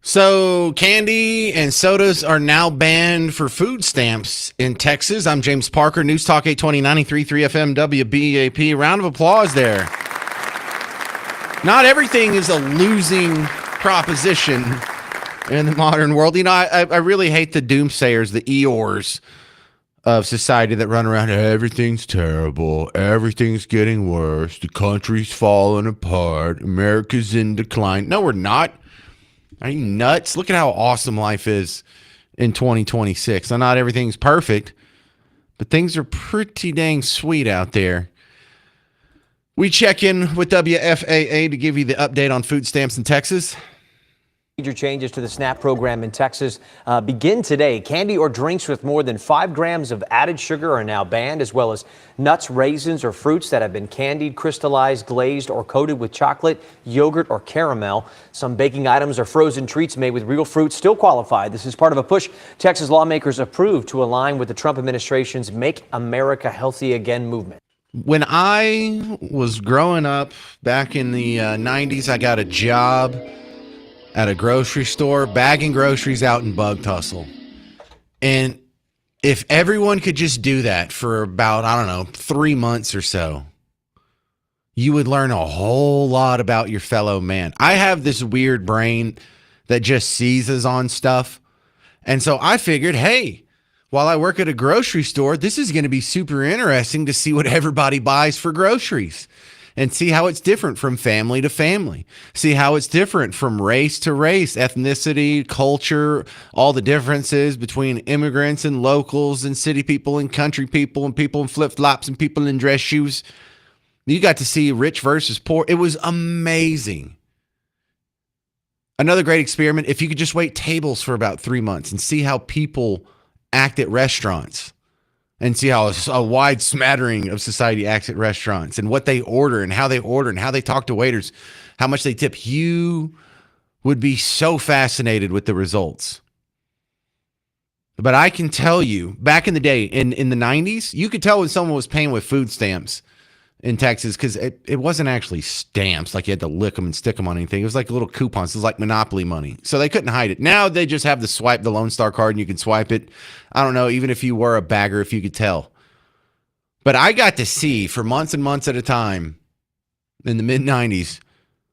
A: So candy and sodas are now banned for food stamps in Texas. I'm James Parker, News Talk 820 93.3 FM WBAP. Round of applause there. Not everything is a losing proposition in the modern world. You know, I really hate the doomsayers, the Eeyores of society that run around, everything's terrible, everything's getting worse, the country's falling apart, America's in decline. No, we're not. Are you nuts? Look at how awesome life is in 2026. Now, not everything's perfect, but things are pretty dang sweet out there. We check in with WFAA to give you the update on food stamps in Texas.
M: Major changes to the SNAP program in Texas begin today. Candy or drinks with more than 5 grams of added sugar are now banned, as well as nuts, raisins, or fruits that have been candied, crystallized, glazed, or coated with chocolate, yogurt, or caramel. Some baking items or frozen treats made with real fruit still qualify. This is part of a push Texas lawmakers approved to align with the Trump administration's Make America Healthy Again movement.
A: When I was growing up back in the 90s, I got a job at a grocery store, bagging groceries out in Bug Tussle. And if everyone could just do that for about, 3 months or so, you would learn a whole lot about your fellow man. I have this weird brain that just seizes on stuff. And so I figured, hey, while I work at a grocery store, this is going to be super interesting to see what everybody buys for groceries. And see how it's different from family to family. See how it's different from race to race, ethnicity, culture, all the differences between immigrants and locals and city people and country people and people in flip-flops and people in dress shoes. You got to see rich versus poor. It was amazing. Another great experiment, if you could just wait tables for about 3 months and see how people act at restaurants. And see how a wide smattering of society acts at restaurants and what they order and how they talk to waiters, how much they tip. You would be so fascinated with the results. But I can tell you, back in the day, in the 90s, you could tell when someone was paying with food stamps in Texas because it wasn't actually stamps, like you had to lick them and stick them on anything. It was like little coupons. It was like Monopoly money. So they couldn't hide it. Now they just have the Lone Star card and you can swipe it. I don't know, even if you were a bagger, if you could tell. But I got to see for months and months at a time in the mid-90s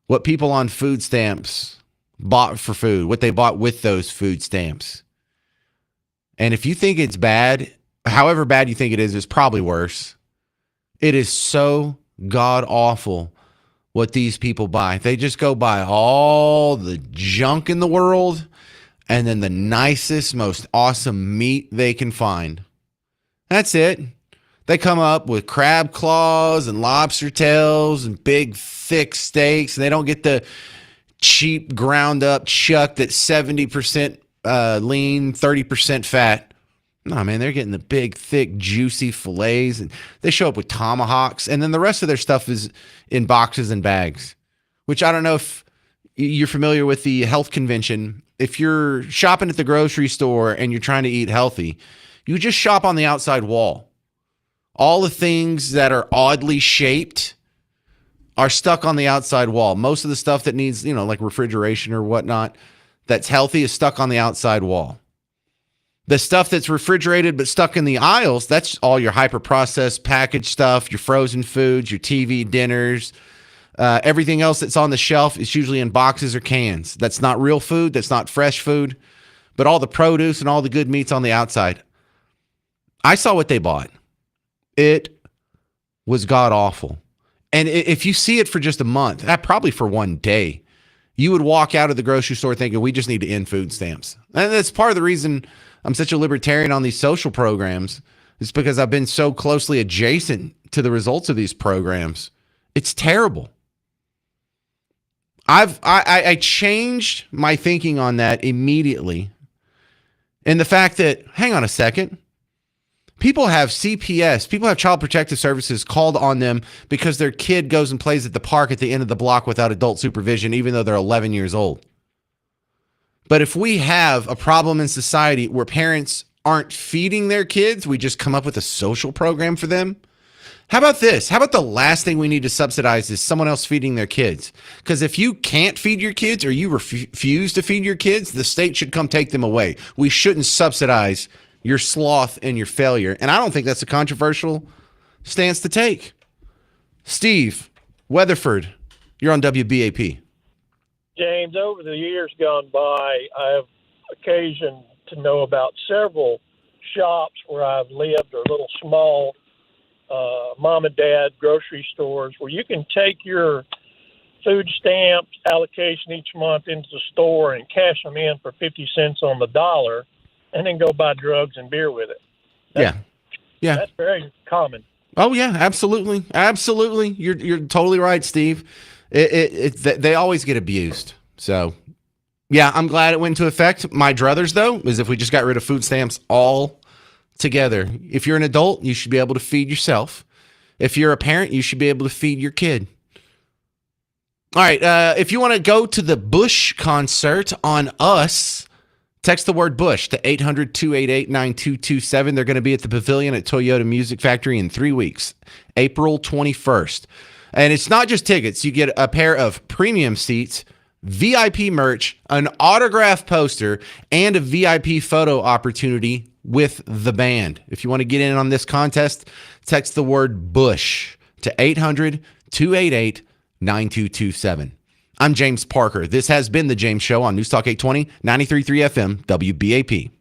A: what people on food stamps bought for food, what they bought with those food stamps. And if you think it's bad, however bad you think it is, it's probably worse. It is so god-awful what these people buy. They just go buy all the junk in the world and then the nicest, most awesome meat they can find. That's it. They come up with crab claws and lobster tails and big, thick steaks. And they don't get the cheap, ground-up chuck that's 70% lean, 30% fat. No, man, they're getting the big, thick, juicy fillets, and they show up with tomahawks, and then the rest of their stuff is in boxes and bags, which I don't know if you're familiar with the health convention. If you're shopping at the grocery store and you're trying to eat healthy, you just shop on the outside wall. All the things that are oddly shaped are stuck on the outside wall. Most of the stuff that needs, like refrigeration or whatnot, that's healthy is stuck on the outside wall. The stuff that's refrigerated but stuck in the aisles, that's all your hyper-processed packaged stuff, your frozen foods, your TV dinners. Everything else that's on the shelf is usually in boxes or cans. That's not real food. That's not fresh food. But all the produce and all the good meat's on the outside. I saw what they bought. It was god-awful. And if you see it for just a month, probably for one day, you would walk out of the grocery store thinking, we just need to end food stamps. And that's part of the reason I'm such a libertarian on these social programs. It's because I've been so closely adjacent to the results of these programs. It's terrible. I changed my thinking on that immediately. And the fact that, hang on a second, people have CPS, people have Child Protective Services called on them because their kid goes and plays at the park at the end of the block without adult supervision, even though they're 11 years old. But if we have a problem in society where parents aren't feeding their kids, we just come up with a social program for them. How about this? How about the last thing we need to subsidize is someone else feeding their kids? Because if you can't feed your kids or you refuse to feed your kids, the state should come take them away. We shouldn't subsidize your sloth and your failure. And I don't think that's a controversial stance to take. Steve, Weatherford, you're on WBAP.
N: James, over the years gone by, I have occasion to know about several shops where I've lived or little small mom and dad grocery stores where you can take your food stamps allocation each month into the store and cash them in for 50 cents on the dollar and then go buy drugs and beer with it.
A: Yeah.
N: That's very common.
A: Oh yeah, absolutely. Absolutely. You're totally right, Steve. They always get abused. So yeah, I'm glad it went into effect. My druthers though is if we just got rid of food stamps all together. If you're an adult, you should be able to feed yourself. If you're a parent, you should be able to feed your kid. All right. If you want to go to the Bush concert on us, text the word Bush to 800-288-9227. They're going to be at the Pavilion at Toyota Music Factory in 3 weeks, April 21st. And it's not just tickets. You get a pair of premium seats, VIP merch, an autograph poster, and a VIP photo opportunity with the band. If you want to get in on this contest, text the word Bush to 800-288-9227. I'm James Parker. This has been The James Show on News Talk 820, 93.3 FM, WBAP.